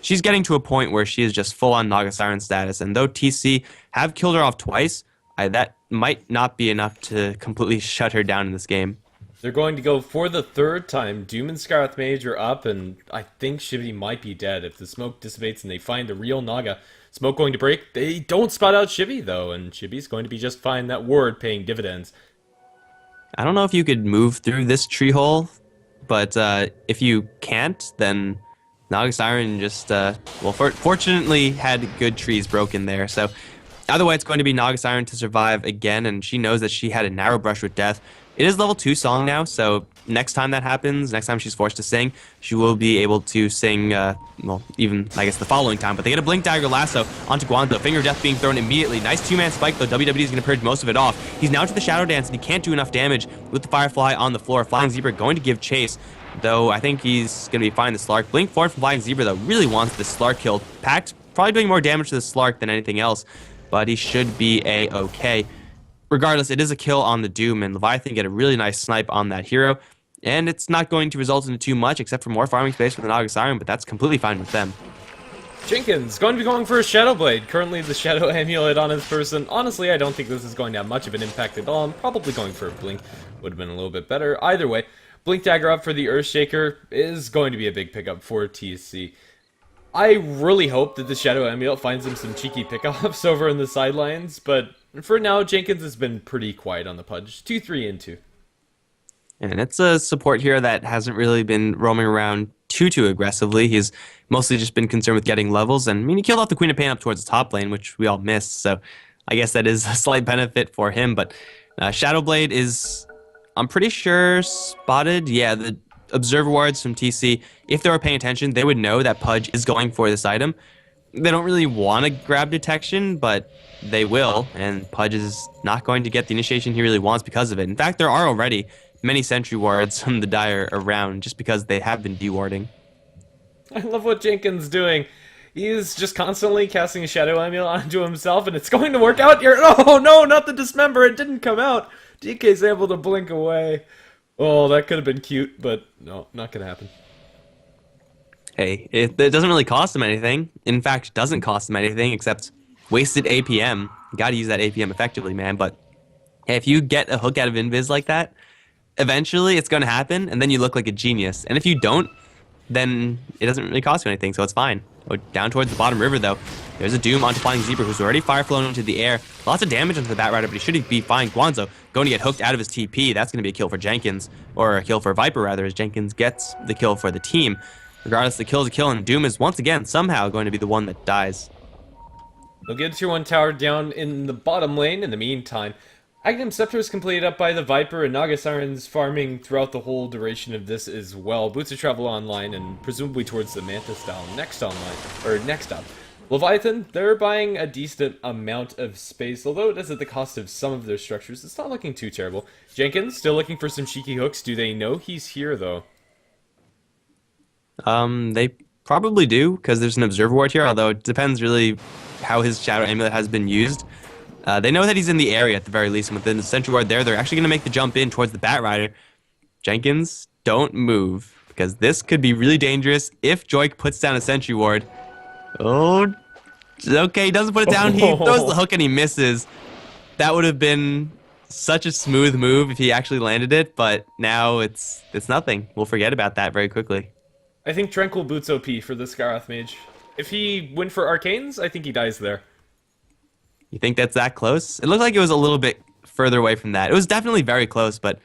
She's getting to a point where she is just full-on Naga Siren status, and though TC have killed her off twice, that might not be enough to completely shut her down in this game. They're going to go for the third time. Doom and Skarath Mage are up, and I think Shibi might be dead if the smoke dissipates and they find the real Naga. Smoke going to break. They don't spot out Chibi, though, and Chibi's going to be just fine. That ward paying dividends. I don't know if you could move through this tree hole, but if you can't, then Naga Siren just, fortunately had good trees broken there. So either way, it's going to be Naga Siren to survive again, and she knows that she had a narrow brush with death. It is level 2 song now, so next time that happens, next time she's forced to sing, she will be able to sing, well, even, I guess, the following time. But they get a Blink Dagger Lasso onto Guanzo. Finger of Death being thrown immediately. Nice two-man spike, though. WWE is going to purge most of it off. He's now to the Shadow Dance, and he can't do enough damage with the Firefly on the floor. Flying Zebra going to give chase, though I think he's going to be fine, the Slark. Blink forward from Flying Zebra, though, really wants this Slark killed. Pact probably doing more damage to the Slark than anything else, but he should be A-okay. Regardless, it is a kill on the Doom, and Leviathan get a really nice snipe on that hero, and it's not going to result in too much except for more farming space for the Naga Siren, but that's completely fine with them. Jenkins going to be going for a Shadow Blade. Currently the Shadow Amulet on his person. Honestly, I don't think this is going to have much of an impact at all. I'm probably going for a Blink. Would have been a little bit better. Either way, Blink Dagger up for the Earthshaker is going to be a big pickup for TSC. I really hope that the Shadow Amulet finds him some cheeky pickups over in the sidelines, but for now, Jenkins has been pretty quiet on the Pudge. 2-3 into. And it's a support hero that hasn't really been roaming around too aggressively. He's mostly just been concerned with getting levels, and I mean, he killed off the Queen of Pain up towards the top lane, which we all missed, so I guess that is a slight benefit for him, but Shadowblade is, I'm pretty sure, spotted. Yeah, the observer wards from TC, if they were paying attention, they would know that Pudge is going for this item. They don't really want to grab detection, but they will, and Pudge is not going to get the initiation he really wants because of it. In fact, there are already many sentry wards from the Dire around just because they have been dewarding. I love what Jenkins doing. He's just constantly casting a Shadow Amulet onto himself, and it's going to work out here. Oh no, not the Dismember, it didn't come out. DK's able to blink away. Oh, that could have been cute, but no, not gonna happen. Hey, it doesn't really cost him anything. In fact, it doesn't cost him anything except wasted APM. You gotta use that APM effectively, man. But hey, if you get a hook out of Invis like that, eventually it's gonna happen, and then you look like a genius. And if you don't, then it doesn't really cost you anything, so it's fine. Oh, down towards the bottom river, though. There's a Doom onto Flying Zebra, who's already fire-flown into the air. Lots of damage onto the Bat Rider, but he should be fine. Guanzo going to get hooked out of his TP. That's going to be a kill for Jenkins, or a kill for Viper, rather, as Jenkins gets the kill for the team. Regardless, the kill is a kill, and Doom is once again somehow going to be the one that dies. They'll get Tier 1 tower down in the bottom lane. In the meantime, Aghanim Scepter is completed up by the Viper, and Naga Siren's farming throughout the whole duration of this as well. Boots of Travel online, and presumably towards the Manta style next online, or next up. Leviathan, they're buying a decent amount of space, although it is at the cost of some of their structures. It's not looking too terrible. Jenkins, still looking for some cheeky hooks. Do they know he's here, though? They probably do, because there's an Observer Ward here, although it depends really how his Shadow Amulet has been used. They know that he's in the area at the very least, and within the Sentry Ward there, they're actually going to make the jump in towards the Bat Rider. Jenkins, don't move, because this could be really dangerous if Joik puts down a Sentry Ward. Oh, okay, he doesn't put it down, he throws the hook and he misses. That would have been such a smooth move if he actually landed it, but now it's nothing. We'll forget about that very quickly. I think Tranquil Boots OP for the Skarath Mage. If he went for Arcanes, I think he dies there. You think that's that close? It looked like it was a little bit further away from that. It was definitely very close, but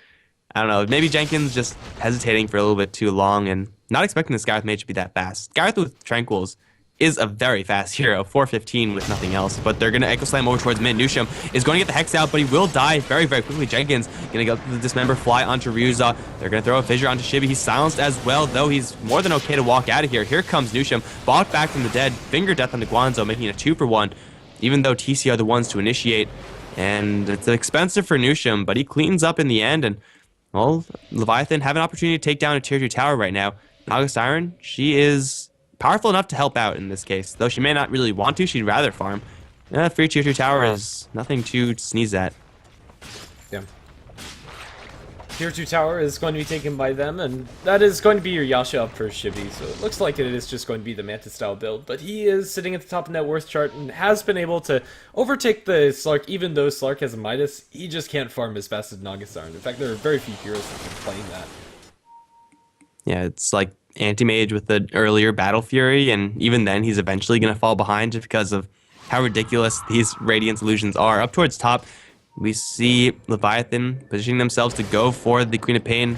I don't know. Maybe Jenkins just hesitating for a little bit too long and not expecting the Skarath Mage to be that fast. Skarath with Tranquils is a very fast hero, 415 with nothing else, but they're going to Echo Slam over towards mid. Nusham is going to get the Hex out, but he will die very, very quickly. Jenkins going to go the Dismember, fly onto Ryuza. They're going to throw a Fissure onto Shibi. He's silenced as well, though he's more than okay to walk out of here. Here comes Nusham, bought back from the dead, Finger Death onto Guanzo, making it a 2-for-1, even though TC are the ones to initiate, and it's expensive for Nusham, but he cleans up in the end, and, well, Leviathan have an opportunity to take down a tier 2 tower right now. Naga Siren, she is powerful enough to help out in this case, though she may not really want to. She'd rather farm. Free tier 2 tower is nothing to sneeze at. Yeah. Tier 2 tower is going to be taken by them, and that is going to be your Yasha up for Shibi, so it looks like it is just going to be the Manta style build, but he is sitting at the top of net worth chart and has been able to overtake the Slark. Even though Slark has a Midas, he just can't farm as fast as Naga Siren. In fact, there are very few heroes that can claim that. Yeah, it's like Anti-Mage with the earlier Battle Fury, and even then he's eventually going to fall behind just because of how ridiculous these Radiance illusions are. Up towards top, we see Leviathan positioning themselves to go for the Queen of Pain.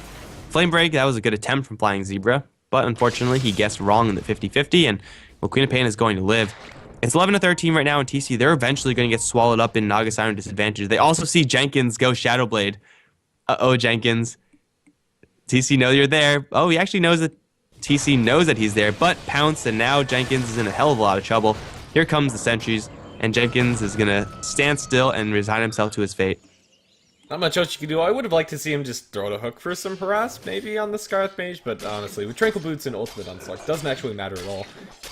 Flame Break, that was a good attempt from Flying Zebra, but unfortunately he guessed wrong in the 50-50, and well, Queen of Pain is going to live. It's 11-13 right now in TC. They're eventually going to get swallowed up in Naga Siren disadvantage. They also see Jenkins go Shadow Blade. Uh-oh, Jenkins. TC know you're there. Oh, he actually knows that TC knows that he's there, but Pounce, and now Jenkins is in a hell of a lot of trouble. Here comes the sentries, and Jenkins is going to stand still and resign himself to his fate. Not much else you can do. I would have liked to see him just throw the hook for some harass, maybe on the Scarlet Mage, but honestly, with Tranquil Boots and Ultimate Onslaught, doesn't actually matter at all.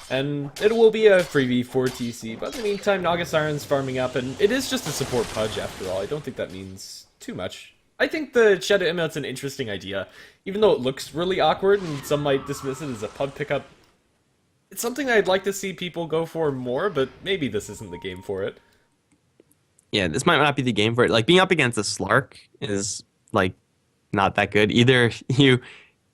And it will be a freebie for TC, but in the meantime, Naga Siren's farming up, and it is just a support pudge after all. I don't think that means too much. I think the Shadow Emot's an interesting idea, even though it looks really awkward and some might dismiss it as a pub pickup. It's something I'd like to see people go for more, but maybe this isn't the game for it. Yeah, this might not be the game for it. Like, being up against a Slark is, like, not that good. Either you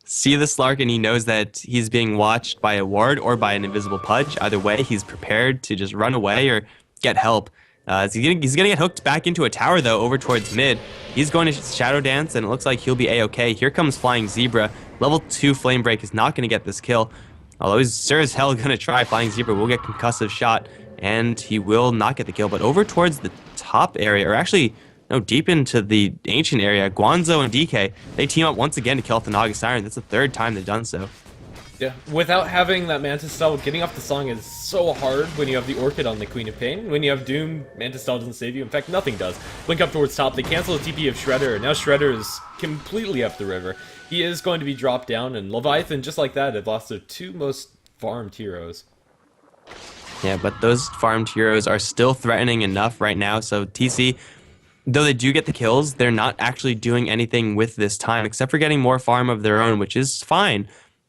see the Slark and he knows that he's being watched by a ward or by an invisible pudge. Either way, he's prepared to just run away or get help. He's gonna get hooked back into a tower, though, over towards mid. He's going to Shadow Dance, and it looks like he'll be A-okay. Here comes Flying Zebra. Level 2 Flame Break is not going to get this kill. Although he's sure as hell going to try. Flying Zebra will get concussive shot, and he will not get the kill. But over towards the top area, or actually, no, deep into the Ancient area, Guanzo and DK, they team up once again to kill off the Naga Siren. That's the third time they've done so. Yeah, without having that Mantis Style, getting off the song is so hard when you have the Orchid on the Queen of Pain. When you have Doom, Mantis Style doesn't save you. In fact, nothing does. Blink up towards top, they cancel the TP of Shredder, and now Shredder is completely up the river. He is going to be dropped down, and Leviathan, just like that, have lost their two most farmed heroes. Yeah, but those farmed heroes are still threatening enough right now, so TC, though they do get the kills, they're not actually doing anything with this time, except for getting more farm of their own, which is fine.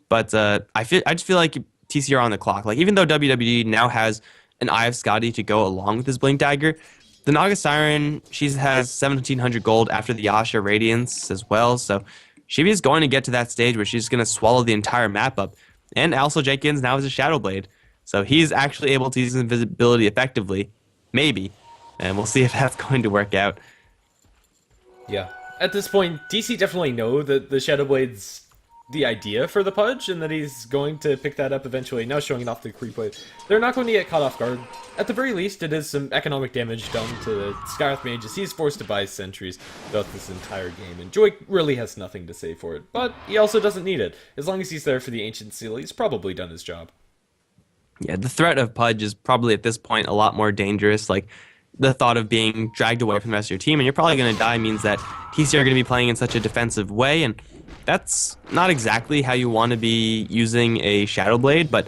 But I just feel like TC are on the clock. Like, even though WWD now has an Eye of Scotty to go along with his Blink Dagger, the Naga Siren, she has 1,700 gold after the Yasha Radiance as well. So she is going to get to that stage where she's going to swallow the entire map up. And also Jenkins now has a Shadow Blade. So he's actually able to use invisibility effectively. Maybe. And we'll see if that's going to work out. Yeah. At this point, TC definitely know that the Shadow Blade's the idea for the pudge, and that he's going to pick that up eventually. Now showing it off the creep wave. They're not going to get caught off guard. At the very least, it is some economic damage done to the Scarlet Mage as he's forced to buy sentries throughout this entire game, and Joy really has nothing to say for it, but he also doesn't need it. As long as he's there for the Ancient Seal, he's probably done his job. Yeah, the threat of pudge is probably at this point a lot more dangerous. Like, the thought of being dragged away from the rest of your team and you're probably going to die means that TC are going to be playing in such a defensive way, and that's not exactly how you want to be using a Shadow Blade, but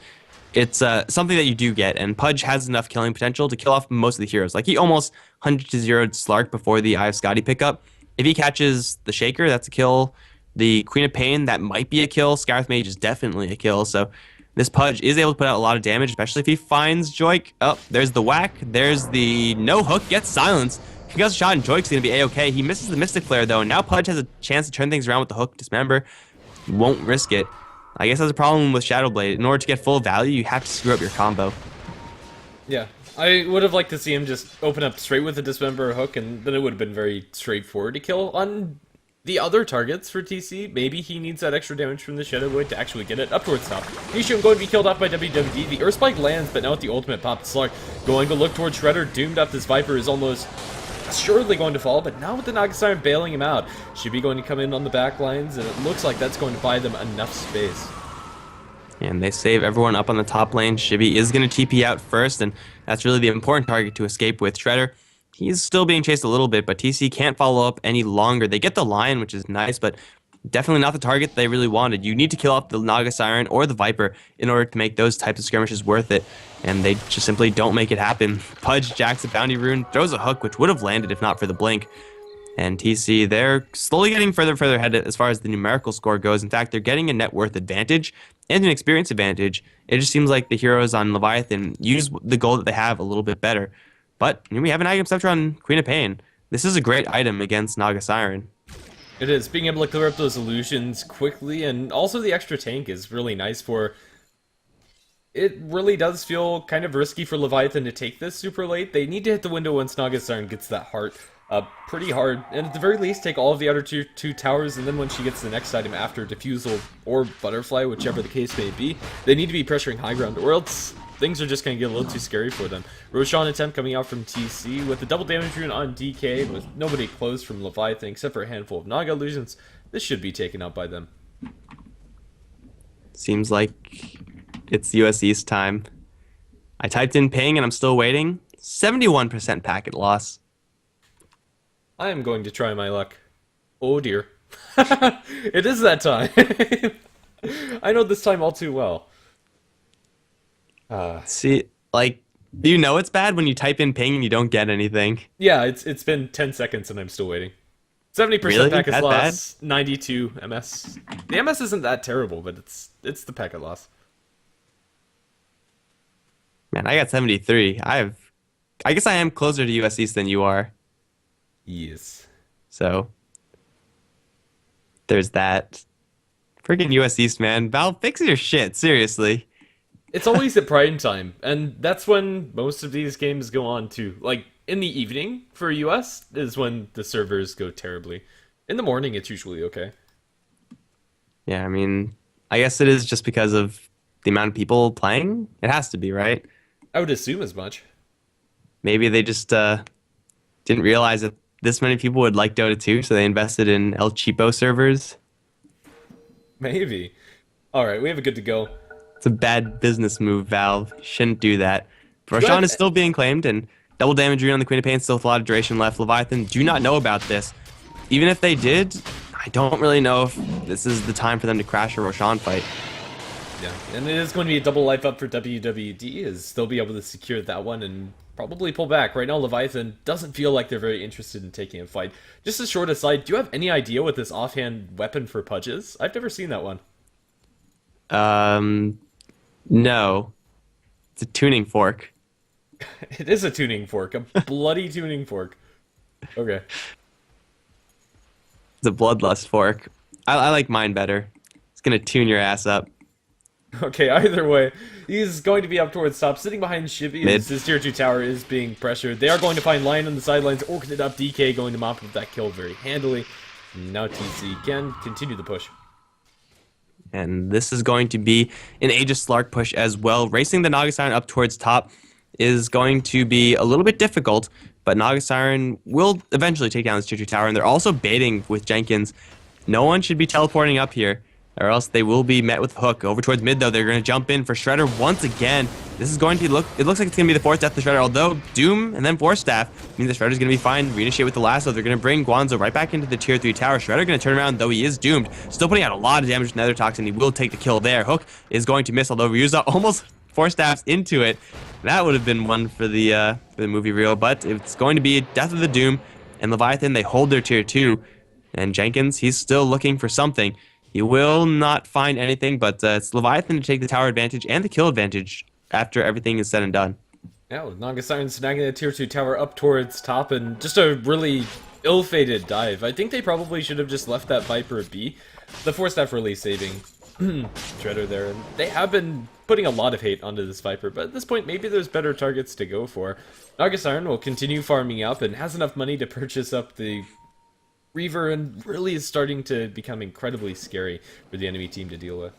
it's something that you do get, and Pudge has enough killing potential to kill off most of the heroes. Like, he almost 100-0'd Slark before the Eye of Scotty pickup. If he catches the Shaker, that's a kill. The Queen of Pain, that might be a kill. Scarlet Mage is definitely a kill, so this Pudge is able to put out a lot of damage, especially if he finds Joik. Oh, there's the whack. There's the no hook, gets silenced. Concussive shot, and Joik's going to be A-okay. He misses the Mystic Flare, though, and now Pudge has a chance to turn things around with the hook. Dismember. Won't risk it. I guess that's a problem with Shadow Blade. In order to get full value, you have to screw up your combo. Yeah, I would have liked to see him just open up straight with the Dismember hook, and then it would have been very straightforward to kill on the other targets for TC. Maybe he needs that extra damage from the Shadow Blade to actually get it up towards top. Nishu going to be killed off by WWD. The Earth Spike lands, but now with the ultimate pop, Slark going to look towards Shredder. Doomed up. This Viper is almost assuredly going to fall, but now with the Naga Siren bailing him out, should be going to come in on the back lines, and it looks like that's going to buy them enough space. And they save everyone up on the top lane. Shibi is going to TP out first, and that's really the important target to escape with. Shredder, he's still being chased a little bit, but TC can't follow up any longer. They get the Lion, which is nice, but definitely not the target they really wanted. You need to kill off the Naga Siren or the Viper in order to make those types of skirmishes worth it, and they just simply don't make it happen. Pudge jacks a Bounty Rune, throws a hook, which would have landed if not for the blink. And TC, they're slowly getting further and further ahead as far as the numerical score goes. In fact, they're getting a net worth advantage and an experience advantage. It just seems like the heroes on Leviathan use the gold that they have a little bit better. But here we have an item scepter on Queen of Pain. This is a great item against Naga Siren. It is. Being able to clear up those illusions quickly, and also the extra tank is really nice for It really does feel kind of risky for Leviathan to take this super late. They need to hit the window once Nagasarn gets that heart pretty hard, and at the very least take all of the other two towers, and then when she gets the next item after Diffusal or Butterfly, whichever the case may be, they need to be pressuring high ground, or else things are just going to get a little too scary for them. Roshan attempt coming out from TC with the double damage rune on DK, with nobody close from Leviathan except for a handful of Naga illusions. This should be taken out by them. Seems like it's US East time. I typed in ping and I'm still waiting. 71% packet loss. I am going to try my luck. Oh dear. It is that time. I know this time all too well. See, like, do you know it's bad when you type in ping and you don't get anything? Yeah, it's been 10 seconds and I'm still waiting. 70% Really? packet That loss, 92 MS. The MS isn't that terrible, but it's the packet loss. Man, I got 73. I guess I am closer to US East than you are. Yes. So there's that. Freaking US East, man. Valve, fix your shit, seriously. It's always at prime time, and that's when most of these games go on too. Like, in the evening for US is when the servers go terribly. In the morning, it's usually okay. Yeah, I mean, I guess it is just because of the amount of people playing. It has to be, right? I would assume as much. Maybe they just didn't realize that this many people would like Dota 2, so they invested in El Cheapo servers. Maybe. Alright, we have a good to go. It's a bad business move, Valve. Shouldn't do that. Good. Roshan is still being claimed, and double damage rune on the Queen of Pain, still with a lot of duration left. Leviathan do not know about this. Even if they did, I don't really know if this is the time for them to crash a Roshan fight. Yeah, and it is going to be a double life up for WWD, as they'll be able to secure that one and probably pull back. Right now, Leviathan doesn't feel like they're very interested in taking a fight. Just a short aside, do you have any idea what this offhand weapon for Pudge is? I've never seen that one. No. It's a tuning fork. It is a tuning fork, a bloody tuning fork. Okay. It's a bloodlust fork. I like mine better. It's gonna tune your ass up. Okay, either way, he's going to be up towards top, sitting behind Shibby Mid. as his tier 2 tower is being pressured. They are going to find Lion on the sidelines, orking it up, DK going to mop up that kill very handily. Now TC can continue the push. And this is going to be an Aegis Slark push as well. Racing the Naga Siren up towards top is going to be a little bit difficult, but Naga Siren will eventually take down this tier 2 tower, and they're also baiting with Jenkins. No one should be teleporting up here, or else they will be met with Hook. Over towards mid, though, they're going to jump in for Shredder once again. This is going to look, it looks like it's going to be the fourth death of Shredder, although Doom and then Force Staff means that Shredder's going to be fine. Reinitiate with the lasso. They're going to bring Guanzo right back into the tier 3 tower. Shredder going to turn around, though he is doomed. Still putting out a lot of damage with Nether Toxin. He will take the kill there. Hook is going to miss, although Ryuza almost Force Staffs into it. That would have been one for the movie reel, but it's going to be Death of the Doom, and Leviathan, they hold their tier 2. And Jenkins, he's still looking for something. He will not find anything, but it's Leviathan to take the tower advantage and the kill advantage after everything is said and done. Yeah, with Naga Siren snagging the tier 2 tower up towards top, and just a really ill-fated dive. I think they probably should have just left that Viper be. The Force Staff really saving Shredder there, and they have been putting a lot of hate onto this Viper, but at this point, maybe there's better targets to go for. Naga Siren will continue farming up and has enough money to purchase up the Reaver, and really is starting to become incredibly scary for the enemy team to deal with.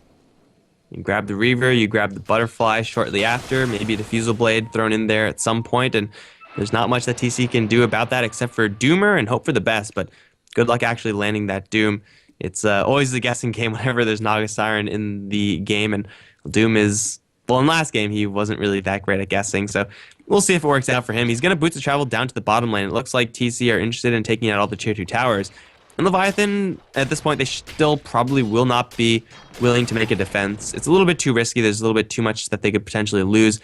You grab the Reaver, you grab the Butterfly shortly after, maybe a Diffusal Blade thrown in there at some point, and there's not much that TC can do about that except for Doomer and hope for the best, but good luck actually landing that Doom. It's always a guessing game whenever there's Naga Siren in the game, and Doom is, well, in last game he wasn't really that great at guessing, so we'll see if it works out for him. He's going to boots the travel down to the bottom lane. It looks like TC are interested in taking out all the tier 2 towers. And Leviathan, at this point, they still probably will not be willing to make a defense. It's a little bit too risky. There's a little bit too much that they could potentially lose.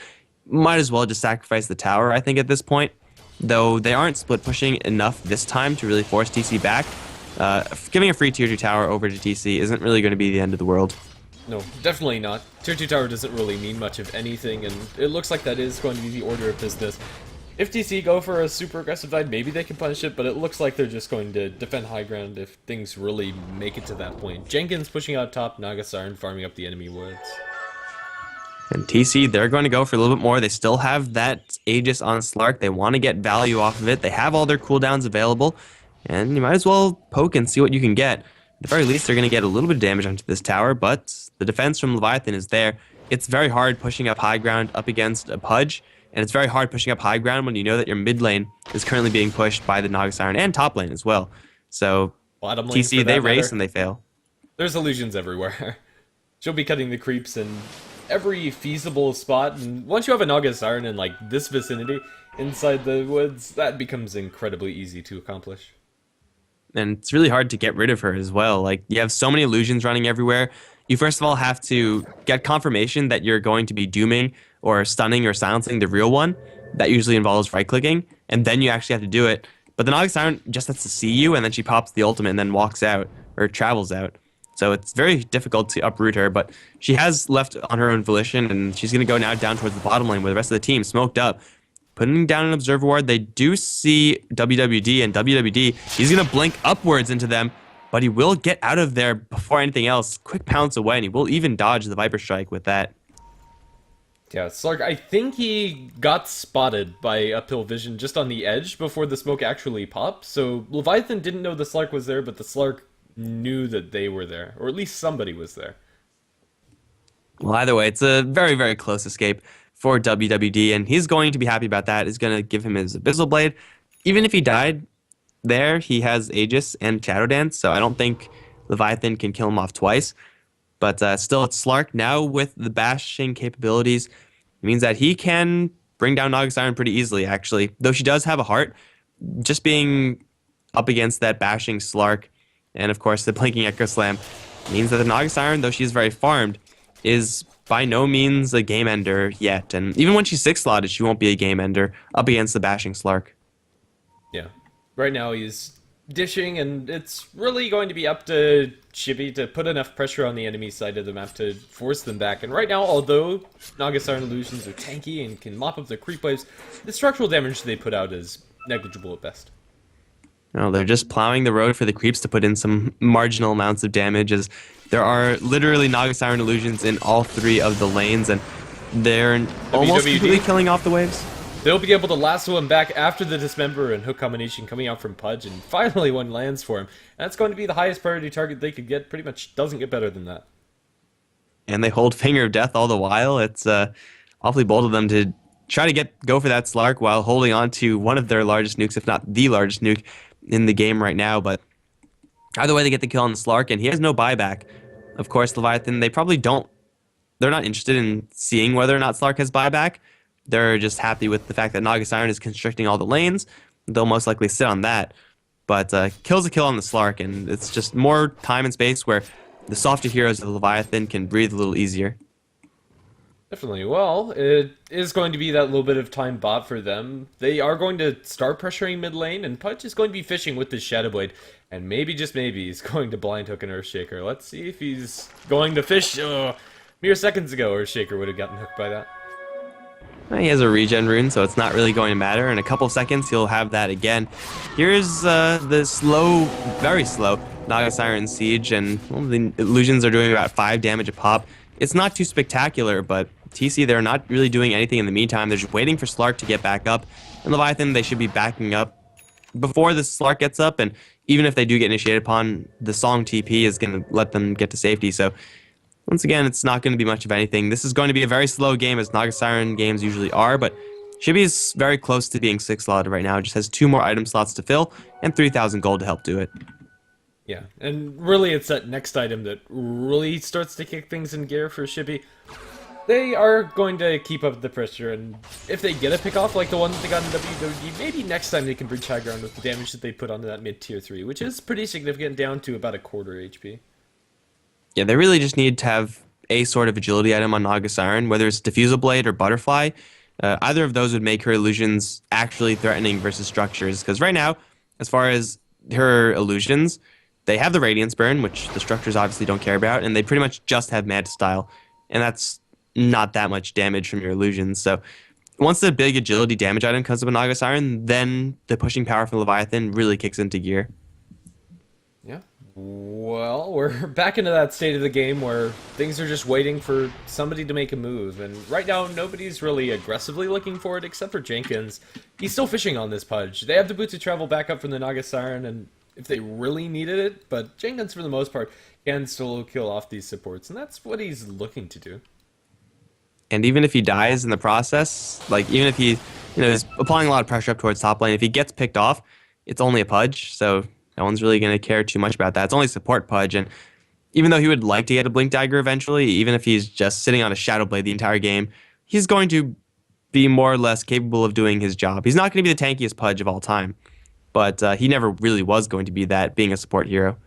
Might as well just sacrifice the tower, I think, at this point. Though they aren't split pushing enough this time to really force TC back. Giving a free tier 2 tower over to TC isn't really going to be the end of the world. No, definitely not. Tier 2 tower doesn't really mean much of anything, and it looks like that is going to be the order of business. If TC go for a super aggressive dive, maybe they can punish it, but it looks like they're just going to defend high ground if things really make it to that point. Jenkins pushing out top, Naga Siren farming up the enemy woods. And TC, they're going to go for a little bit more. They still have that Aegis on Slark. They want to get value off of it. They have all their cooldowns available, and you might as well poke and see what you can get. At the very least, they're going to get a little bit of damage onto this tower, but the defense from Leviathan is there. It's very hard pushing up high ground up against a Pudge, and it's very hard pushing up high ground when you know that your mid lane is currently being pushed by the Naga Siren and top lane as well. So Bottom lane, TC, for they that race matter. and they fail. There's illusions everywhere. She'll be cutting the creeps in every feasible spot, and once you have a Naga Siren in like this vicinity inside the woods, that becomes incredibly easy to accomplish. And it's really hard to get rid of her as well. Like, you have so many illusions running everywhere. You first of all have to get confirmation that you're going to be dooming or stunning or silencing the real one. That usually involves right-clicking, and then you actually have to do it. But the Naga Siren just has to see you, and then she pops the ultimate and then walks out, or travels out. So it's very difficult to uproot her, but she has left on her own volition, and she's going to go now down towards the bottom lane where the rest of the team smoked up. Putting down an Observer Ward, they do see WWD, and WWD, he's going to blink upwards into them, but he will get out of there before anything else. Quick pounce away, and he will even dodge the Viper Strike with that. Yeah, Slark, I think he got spotted by uphill vision just on the edge before the smoke actually popped, so Leviathan didn't know the Slark was there, but the Slark knew that they were there, or at least somebody was there. Well, either way, it's a very, very close escape for WWD, and he's going to be happy about that. He's going to give him his Abyssal Blade. Even if he died there, he has Aegis and Shadow Dance, so I don't think Leviathan can kill him off twice. But still, it's Slark now with the bashing capabilities. It means that he can bring down Naga Siren pretty easily, actually. Though she does have a heart, just being up against that bashing Slark, and of course the blinking Echo Slam, means that the Naga Siren, though she's very farmed, is by no means a game ender yet. And even when she's 6-slotted, she won't be a game ender up against the bashing Slark. Yeah. Right now he's dishing, and it's really going to be up to Chibi to put enough pressure on the enemy side of the map to force them back. And right now, although Naga Siren illusions are tanky and can mop up the creep waves, the structural damage they put out is negligible at best. No, they're just plowing the road for the creeps to put in some marginal amounts of damage, as there are literally Naga Siren illusions in all 3 of the lanes, and they're almost completely killing off the waves. They'll be able to lasso him back after the Dismember and hook combination coming out from Pudge, and finally one lands for him. And that's going to be the highest priority target they could get. Pretty much doesn't get better than that. And they hold Finger of Death all the while. It's awfully bold of them to try to go for that Slark while holding on to one of their largest nukes, if not the largest nuke in the game right now. But either way, they get the kill on the Slark, and he has no buyback. Of course, Leviathan, they probably don't. They're not interested in seeing whether or not Slark has buyback. They're just happy with the fact that Naga Siren is constricting all the lanes. They'll most likely sit on that. But kill's a kill on the Slark, and it's just more time and space where the softer heroes of Leviathan can breathe a little easier. Definitely. Well, it is going to be that little bit of time bought for them. They are going to start pressuring mid lane, and Pudge is going to be fishing with this Shadow Blade. And maybe, just maybe, he's going to blind hook an Earthshaker. Let's see if he's going to fish. Mere seconds ago, Earthshaker would have gotten hooked by that. He has a regen rune, so it's not really going to matter. In a couple seconds, he'll have that again. Here's the slow, very slow Naga Siren Siege, and well, the illusions are doing about 5 damage a pop. It's not too spectacular, but TC, they're not really doing anything in the meantime. They're just waiting for Slark to get back up. And Leviathan, they should be backing up before the Slark gets up, and even if they do get initiated upon, the Song TP is going to let them get to safety. So once again, it's not going to be much of anything. This is going to be a very slow game, as Naga Siren games usually are, but Chibi is very close to being 6-slotted right now. It just has 2 more item slots to fill and 3,000 gold to help do it. Yeah, and really it's that next item that really starts to kick things in gear for Chibi. They are going to keep up the pressure, and if they get a pick off like the one that they got in WWE, maybe next time they can bridge high ground with the damage that they put onto that mid tier 3, which is pretty significant, down to about a quarter HP. Yeah, they really just need to have a sort of agility item on Naga Siren, whether it's Diffusal Blade or Butterfly. Either of those would make her illusions actually threatening versus structures, because right now, as far as her illusions, they have the Radiance Burn, which the structures obviously don't care about, and they pretty much just have Manta Style, and that's not that much damage from your illusions. So once the big agility damage item comes up in Naga Siren, then the pushing power from Leviathan really kicks into gear. Yeah, Well, we're back into that state of the game where things are just waiting for somebody to make a move, and right now nobody's really aggressively looking for it except for Jenkins. He's still fishing on this pudge. They have the boot to travel back up from the Naga Siren, and if they really needed it, but Jenkins for the most part can still kill off these supports, and that's what he's looking to do. And even if he dies in the process, like even if he, is applying a lot of pressure up towards top lane, if he gets picked off, it's only a pudge, so no one's really going to care too much about that. It's only support pudge, and even though he would like to get a blink dagger eventually, even if he's just sitting on a shadow blade the entire game, he's going to be more or less capable of doing his job. He's not going to be the tankiest pudge of all time, but he never really was going to be that, being a support hero.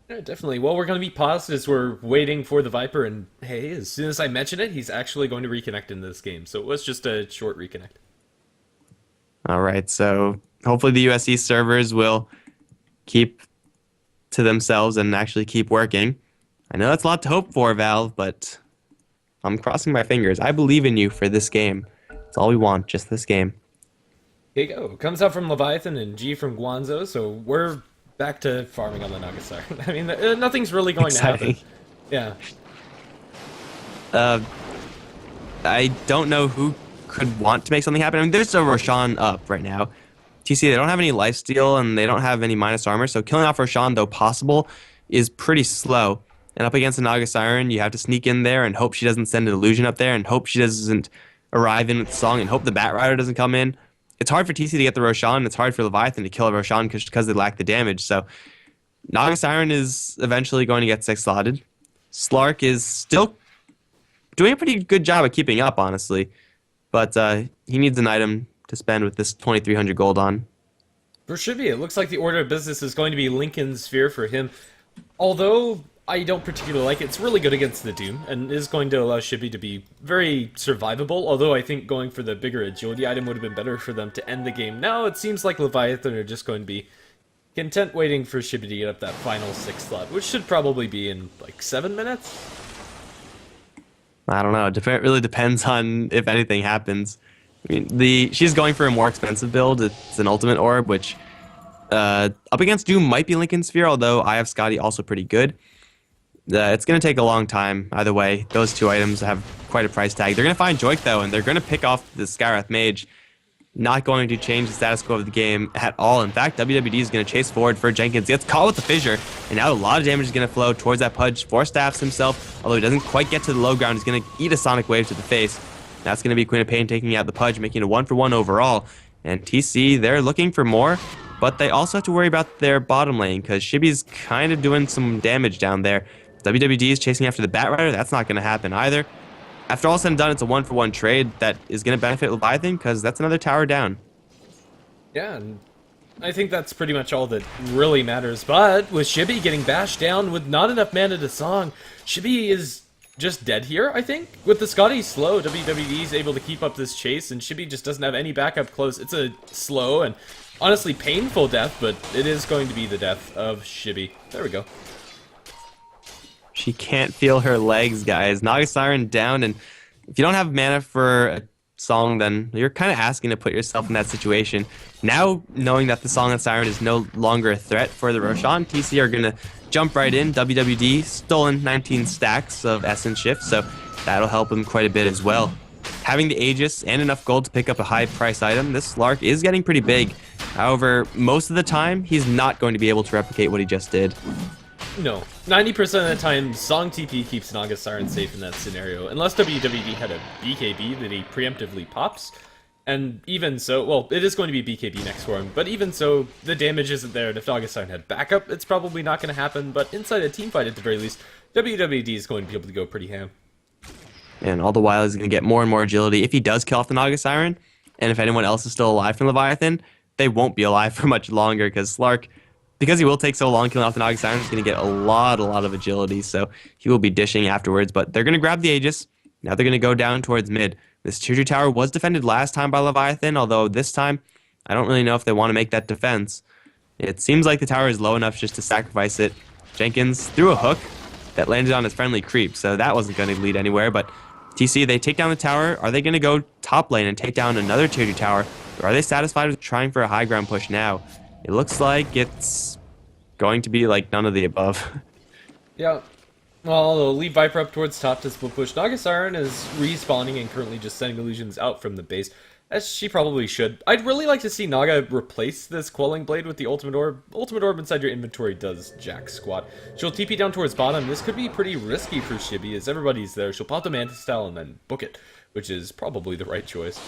Yeah, definitely. Well, we're going to be paused as we're waiting for the Viper, and hey, as soon as I mention it, he's actually going to reconnect in this game, so it was just a short reconnect. All right, so hopefully the USC servers will keep to themselves and actually keep working. I know that's a lot to hope for, Valve, but I'm crossing my fingers. I believe in you for this game. That's all we want, just this game. Here you go. Comes out from Leviathan and G from Guanzo, so we're back to farming on the Naga Siren. I mean, nothing's really going to happen. Yeah. I don't know who could want to make something happen. I mean, there's a Roshan up right now. TC, they don't have any lifesteal and they don't have any minus armor, so killing off Roshan, though possible, is pretty slow. And up against the Naga Siren, you have to sneak in there and hope she doesn't send an illusion up there and hope she doesn't arrive in with the song and hope the Bat Rider doesn't come in. It's hard for TC to get the Roshan, and it's hard for Leviathan to kill a Roshan because they lack the damage. So Naga Siren is eventually going to get 6-slotted. Slark is still doing a pretty good job of keeping up, honestly. But he needs an item to spend with this 2,300 gold on. For Shibby, it looks like the order of business is going to be Lincoln's Sphere for him. Although I don't particularly like it, it's really good against the Doom, and is going to allow Shibby to be very survivable, although I think going for the bigger agility item would have been better for them to end the game. Now it seems like Leviathan are just going to be content waiting for Shibby to get up that final 6 slot, which should probably be in like 7 minutes? I don't know. It really depends on if anything happens. I mean, she's going for a more expensive build. It's an ultimate orb, which up against Doom might be Lincoln's Sphere, although I have Scotty also pretty good. It's going to take a long time. Either way, those two items have quite a price tag. They're going to find Joik, though, and they're going to pick off the Skywrath Mage. Not going to change the status quo of the game at all. In fact, WWD is going to chase forward for Jenkins. Gets caught with the fissure, and now a lot of damage is going to flow towards that Pudge. Force staffs himself, although he doesn't quite get to the low ground. He's going to eat a Sonic Wave to the face. That's going to be Queen of Pain taking out the Pudge, making it a 1-for-1 overall. And TC, they're looking for more, but they also have to worry about their bottom lane, because Shibby's kind of doing some damage down there. WWD is chasing after the Bat Rider. That's not going to happen either. After all said and done, it's a 1-for-1 trade that is going to benefit Leviathan, because that's another tower down. Yeah, and I think that's pretty much all that really matters. But with Shibby getting bashed down with not enough mana to Song, Shibby is just dead here, I think. With the Scotty slow, WWD is able to keep up this chase, and Shibby just doesn't have any backup close. It's a slow and honestly painful death, but it is going to be the death of Shibby. There we go. She can't feel her legs, guys. Naga Siren down, and if you don't have mana for a song, then you're kind of asking to put yourself in that situation. Now, knowing that the Song and Siren is no longer a threat for the Roshan, TC are going to jump right in. WWD stolen 19 stacks of Essence Shift, so that'll help him quite a bit as well. Having the Aegis and enough gold to pick up a high price item, this Lark is getting pretty big. However, most of the time, he's not going to be able to replicate what he just did. No. 90% of the time, Song TP keeps Naga Siren safe in that scenario, unless WWD had a BKB that he preemptively pops. And even so, well, it is going to be BKB next for him, but even so, the damage isn't there, and if Naga Siren had backup, it's probably not going to happen, but inside a team fight at the very least, WWD is going to be able to go pretty ham. And all the while, he's going to get more and more agility. If he does kill off the Naga Siren, and if anyone else is still alive from Leviathan, they won't be alive for much longer, because Slark, because he will take so long killing off the Naga Siren, he's going to get a lot of agility, so he will be dishing afterwards. But they're going to grab the Aegis. Now they're going to go down towards mid. This tier 2 tower was defended last time by Leviathan, although this time, I don't really know if they want to make that defense. It seems like the tower is low enough just to sacrifice it. Jenkins threw a hook that landed on his friendly creep, so that wasn't going to lead anywhere. But TC, they take down the tower. Are they going to go top lane and take down another tier 2 tower? Or are they satisfied with trying for a high ground push now? It looks like it's going to be like none of the above. Yeah. Well, they'll leave Viper up towards top to split push. Naga Siren is respawning and currently just sending illusions out from the base, as she probably should. I'd really like to see Naga replace this Quelling Blade with the Ultimate Orb. Ultimate Orb inside your inventory does jack squat. She'll TP down towards bottom. This could be pretty risky for Shibi, as everybody's there. She'll pop the Mantis Style and then book it, which is probably the right choice.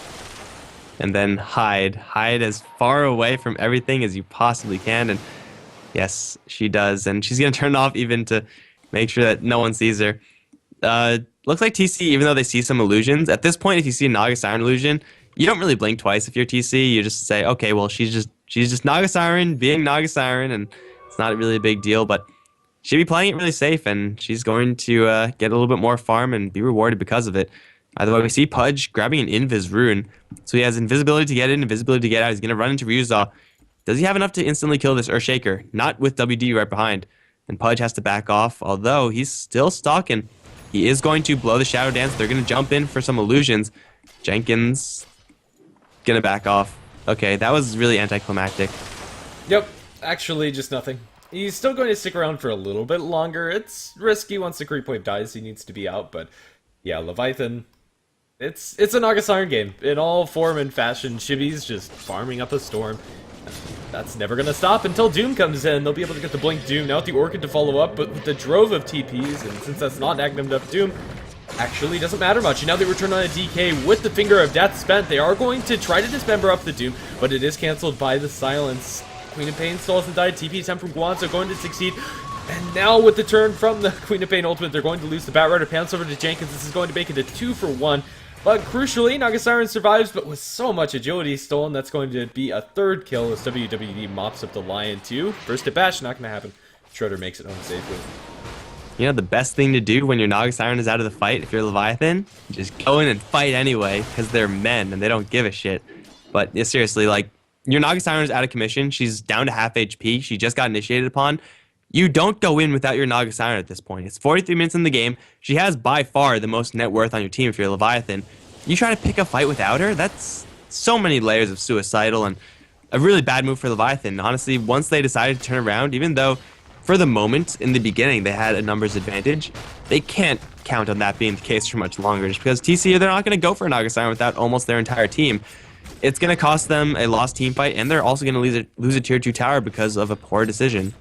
And then hide. Hide as far away from everything as you possibly can. And yes, she does. And she's going to turn off even to make sure that no one sees her. Looks like TC, even though they see some illusions, at this point, if you see a Naga Siren illusion, you don't really blink twice if you're TC. You just say, okay, well, she's just Naga Siren being Naga Siren, and it's not really a big deal. But she'll be playing it really safe, and she's going to get a little bit more farm and be rewarded because of it. Either way, we see Pudge grabbing an Invis rune. So he has invisibility to get in, invisibility to get out. He's going to run into Ryuza. Does he have enough to instantly kill this Earthshaker? Not with WD right behind. And Pudge has to back off, although he's still stalking. He is going to blow the Shadow Dance. They're going to jump in for some illusions. Jenkins going to back off. Okay, that was really anticlimactic. Yep, actually just nothing. He's still going to stick around for a little bit longer. It's risky once the creep wave dies. He needs to be out, but yeah, Leviathan, it's a Naga Siren game. In all form and fashion, Shibi's just farming up a storm. That's never going to stop until Doom comes in. They'll be able to get the Blink Doom, now with the Orchid to follow up, but with the drove of TPs, and since that's not agnamed up Doom, actually doesn't matter much. And now they return on a DK with the Finger of Death spent. They are going to try to dismember up the Doom, but it is cancelled by the silence. Queen of Pain still hasn't died. TP attempt from Guanzo going to succeed. And now with the turn from the Queen of Pain ultimate, they're going to lose the Batrider. Pants over to Jenkins. This is going to make it a 2-for-1. But crucially, Naga Siren survives, but with so much agility stolen, that's going to be a third kill as WWD mops up the Lion too. First to bash, not going to happen. Schroeder makes it home safely. You know, the best thing to do when your Naga Siren is out of the fight, if you're Leviathan, just go in and fight anyway, because they're men and they don't give a shit. But yeah, seriously, like, your Naga Siren is out of commission. She's down to half HP. She just got initiated upon. You don't go in without your Naga Siren at this point. It's 43 minutes in the game. She has by far the most net worth on your team if you're Leviathan. You try to pick a fight without her? That's so many layers of suicidal and a really bad move for Leviathan. Honestly, once they decided to turn around, even though for the moment in the beginning they had a numbers advantage, they can't count on that being the case for much longer. Just because TC, they're not going to go for a Naga Siren without almost their entire team. It's going to cost them a lost team fight, and they're also going to lose a tier 2 tower because of a poor decision.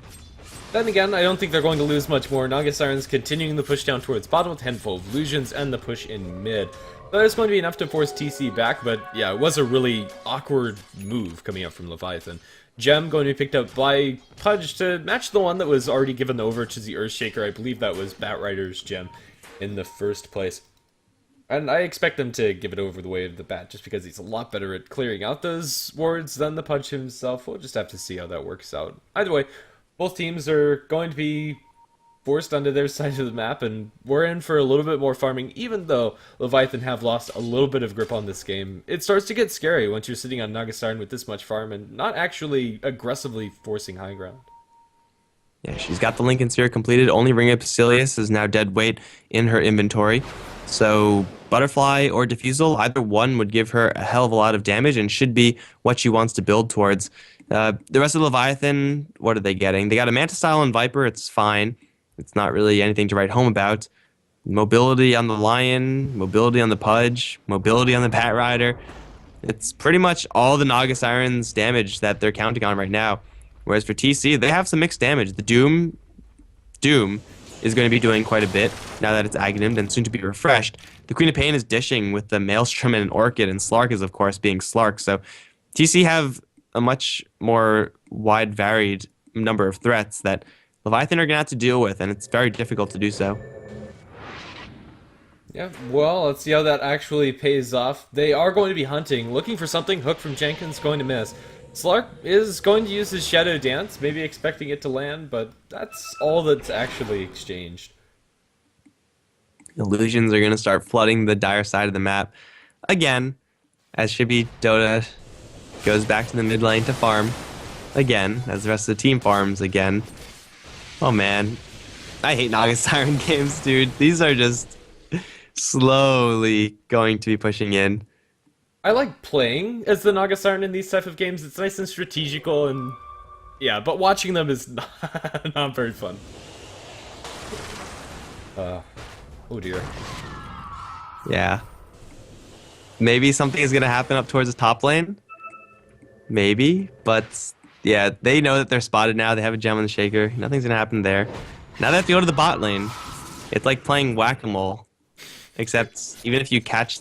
Then again, I don't think they're going to lose much more. Naga Siren's continuing the push down towards bottom with handful of illusions and the push in mid. There's going to be enough to force TC back, but yeah, it was a really awkward move coming up from Leviathan. Gem going to be picked up by Pudge to match the one that was already given over to the Earthshaker. I believe that was Batrider's gem in the first place. And I expect them to give it over the way of the Bat, just because he's a lot better at clearing out those wards than the Pudge himself. We'll just have to see how that works out. Either way, both teams are going to be forced onto their side of the map, and we're in for a little bit more farming, even though Leviathan have lost a little bit of grip on this game. It starts to get scary once you're sitting on Naga Siren with this much farm and not actually aggressively forcing high ground. Yeah, she's got the Lincoln Sphere completed. Only Ring of Basilius is now dead weight in her inventory. So Butterfly or Diffusal, either one would give her a hell of a lot of damage and should be what she wants to build towards. The rest of Leviathan, what are they getting? They got a Manta Style and Viper, it's fine. It's not really anything to write home about. Mobility on the Lion, mobility on the Pudge, mobility on the Batrider. It's pretty much all the Naga Siren's damage that they're counting on right now. Whereas for TC, they have some mixed damage. The Doom is going to be doing quite a bit now that it's Aghanim and soon to be refreshed. The Queen of Pain is dishing with the Maelstrom and an Orchid, and Slark is, of course, being Slark. So TC have a much more wide, varied number of threats that Leviathan are going to have to deal with, and it's very difficult to do so. Yeah, well, let's see how that actually pays off. They are going to be hunting, looking for something. Hook from Jenkins going to miss. Slark is going to use his Shadow Dance, maybe expecting it to land, but that's all that's actually exchanged. Illusions are going to start flooding the dire side of the map again, as Shibi Dota goes back to the mid lane to farm again, as the rest of the team farms again. Oh man, I hate Naga Siren games, dude. These are just slowly going to be pushing in. I like playing as the Naga Siren in these type of games. It's nice and strategical, and Yeah, but watching them is not very fun. Oh dear. Yeah. Maybe something is going to happen up towards the top lane. Maybe. But yeah, they know that they're spotted now. They have a gem on the shaker. Nothing's going to happen there. Now they have to go to the bot lane. It's like playing whack-a-mole. Except even if you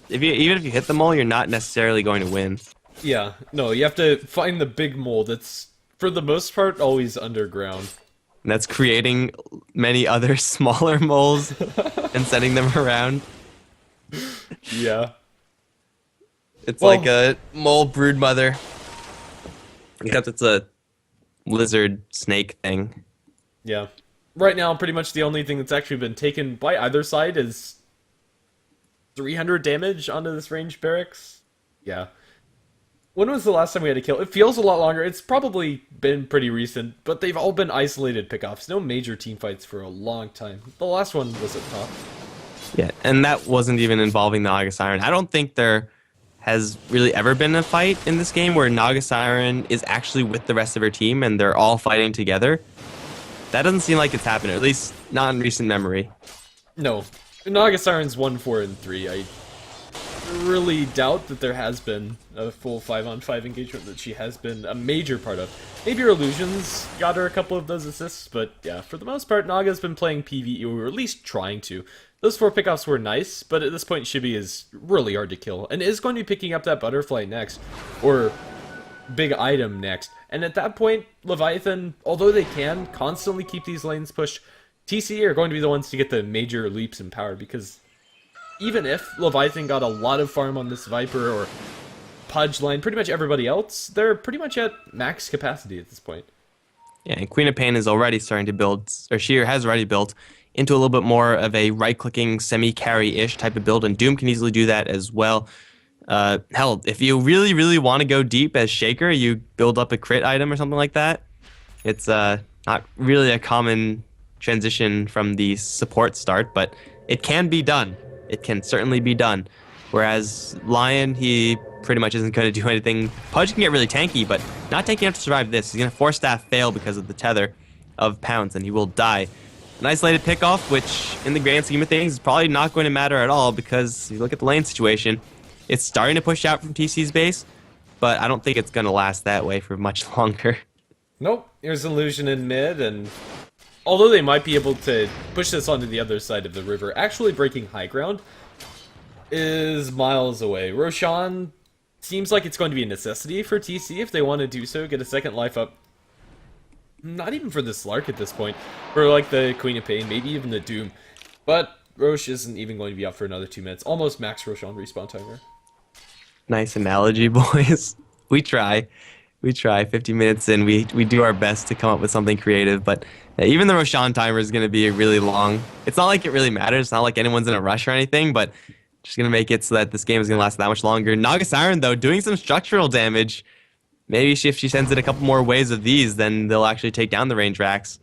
even if you hit the mole, you're not necessarily going to win. Yeah, no, you have to find the big mole that's, for the most part, always underground. And that's creating many other smaller moles and sending them around. Yeah. It's Well, like a mole brood mother. Except it's a lizard snake thing. yeah. Right now, pretty much the only thing that's actually been taken by either side is 300 damage onto this ranged barracks. Yeah. When was the last time we had a kill? It feels a lot longer. It's probably been pretty recent, but they've all been isolated pickoffs. No major team fights for a long time. The last one was at top. Yeah, and that wasn't even involving Naga Siren. I don't think there has really ever been a fight in this game where Naga Siren is actually with the rest of her team and they're all fighting together. That doesn't seem like it's happened, or at least not in recent memory. No. Naga Siren's 1, 4, and 3. I really doubt that there has been a full 5-on-5 engagement that she has been a major part of. Maybe her illusions got her a couple of those assists, but yeah, for the most part, Naga's been playing PvE, or at least trying to. Those 4 pickoffs were nice, but at this point, Shibi is really hard to kill, and is going to be picking up that butterfly next, or big item next. And at that point, Leviathan, although they can constantly keep these lanes pushed, TC are going to be the ones to get the major leaps in power, because even if Leviathan got a lot of farm on this Viper or Pudge lane, pretty much everybody else, they're pretty much at max capacity at this point. Yeah, and Queen of Pain is already starting to build, or she has already built, into a little bit more of a right-clicking, semi-carry-ish type of build, and Doom can easily do that as well. Hell, if you really, really want to go deep as Shaker, you build up a crit item or something like that. It's not really a common transition from the support start, but it can be done. It can certainly be done. Whereas Lion, he pretty much isn't going to do anything. Pudge can get really tanky, but not tanky enough to survive this. He's going to force staff fail because of the tether of Pounce, and he will die. An isolated pickoff, which in the grand scheme of things is probably not going to matter at all, because you look at the lane situation, it's starting to push out from TC's base, but I don't think it's going to last that way for much longer. Nope, here's an illusion in mid, and although they might be able to push this onto the other side of the river, actually breaking high ground is miles away. Roshan seems like it's going to be a necessity for TC if they want to do so, get a second life up. Not even for the Slark at this point, for like the Queen of Pain, maybe even the Doom. But Rosh isn't even going to be up for another 2 minutes. Almost max Roshan respawn timer. Nice analogy, boys. We try. We try. 50 minutes in, we do our best to come up with something creative, but even the Roshan timer is going to be really long. It's not like it really matters. It's not like anyone's in a rush or anything, but just going to make it so that this game is going to last that much longer. Naga Siren, though, doing some structural damage. Maybe if she sends in a couple more waves of these, then they'll actually take down the range racks.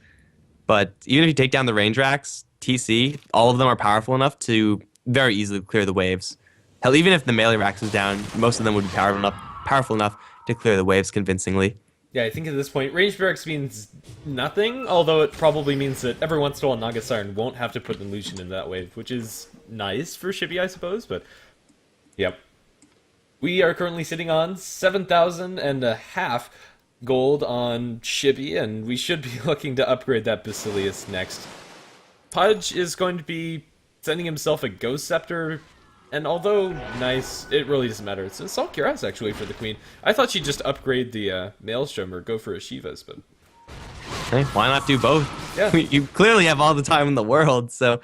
But even if you take down the range racks, TC, all of them are powerful enough to very easily clear the waves. Hell, even if the melee racks was down, most of them would be powerful enough to clear the waves convincingly. Yeah, I think at this point, range barracks means nothing, although it probably means that every once in a while Naga Siren won't have to put an illusion in that wave, which is nice for Shibi, I suppose, but yep. We are currently sitting on 7,500 gold on Shibi, and we should be looking to upgrade that Basilius next. Pudge is going to be sending himself a Ghost Scepter, and although nice, it really doesn't matter. It's Assault Cuirass actually for the Queen. I thought she'd just upgrade the Maelstrom or go for a Shiva's, but Hey, why not do both? Yeah. You clearly have all the time in the world, so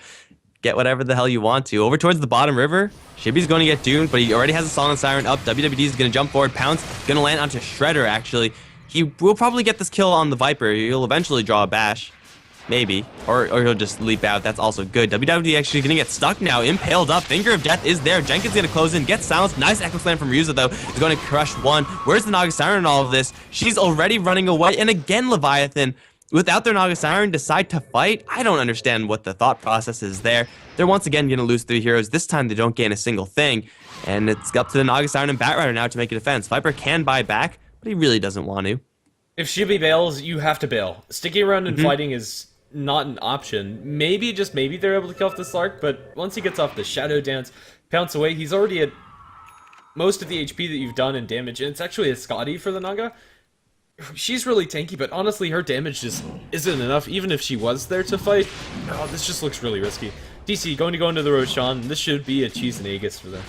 get whatever the hell you want to. Over towards the bottom river, Shibi's going to get doomed, but he already has a Silent Siren up. WWD is going to jump forward. Pounce going to land onto Shredder, actually. He will probably get this kill on the Viper. He'll eventually draw a bash. Maybe. Or he'll just leap out. That's also good. WWD actually going to get stuck now. Impaled up. Finger of Death is there. Jenkins going to close in. Get silenced. Nice Echo Slam from Ryuza, though. Is going to crush one. Where's the Naga Siren in all of this? She's already running away. And again, Leviathan, without their Naga Siren, decide to fight. I don't understand what the thought process is there. They're once again going to lose 3 heroes. This time they don't gain a single thing. And it's up to the Naga Siren and Batrider now to make a defense. Viper can buy back, but he really doesn't want to. If Shibi bails, you have to bail. Sticking around and Hmm. fighting is not an option. Maybe, just maybe, they're able to kill off the Slark, but once he gets off the Shadow Dance, pounce away, he's already at most of the HP that you've done in damage, and it's actually a Scotty for the Naga. She's really tanky, but honestly, her damage just isn't enough, even if she was there to fight. Oh, this just looks really risky. DC going to go into the Roshan. This should be a cheese and Aegis for them.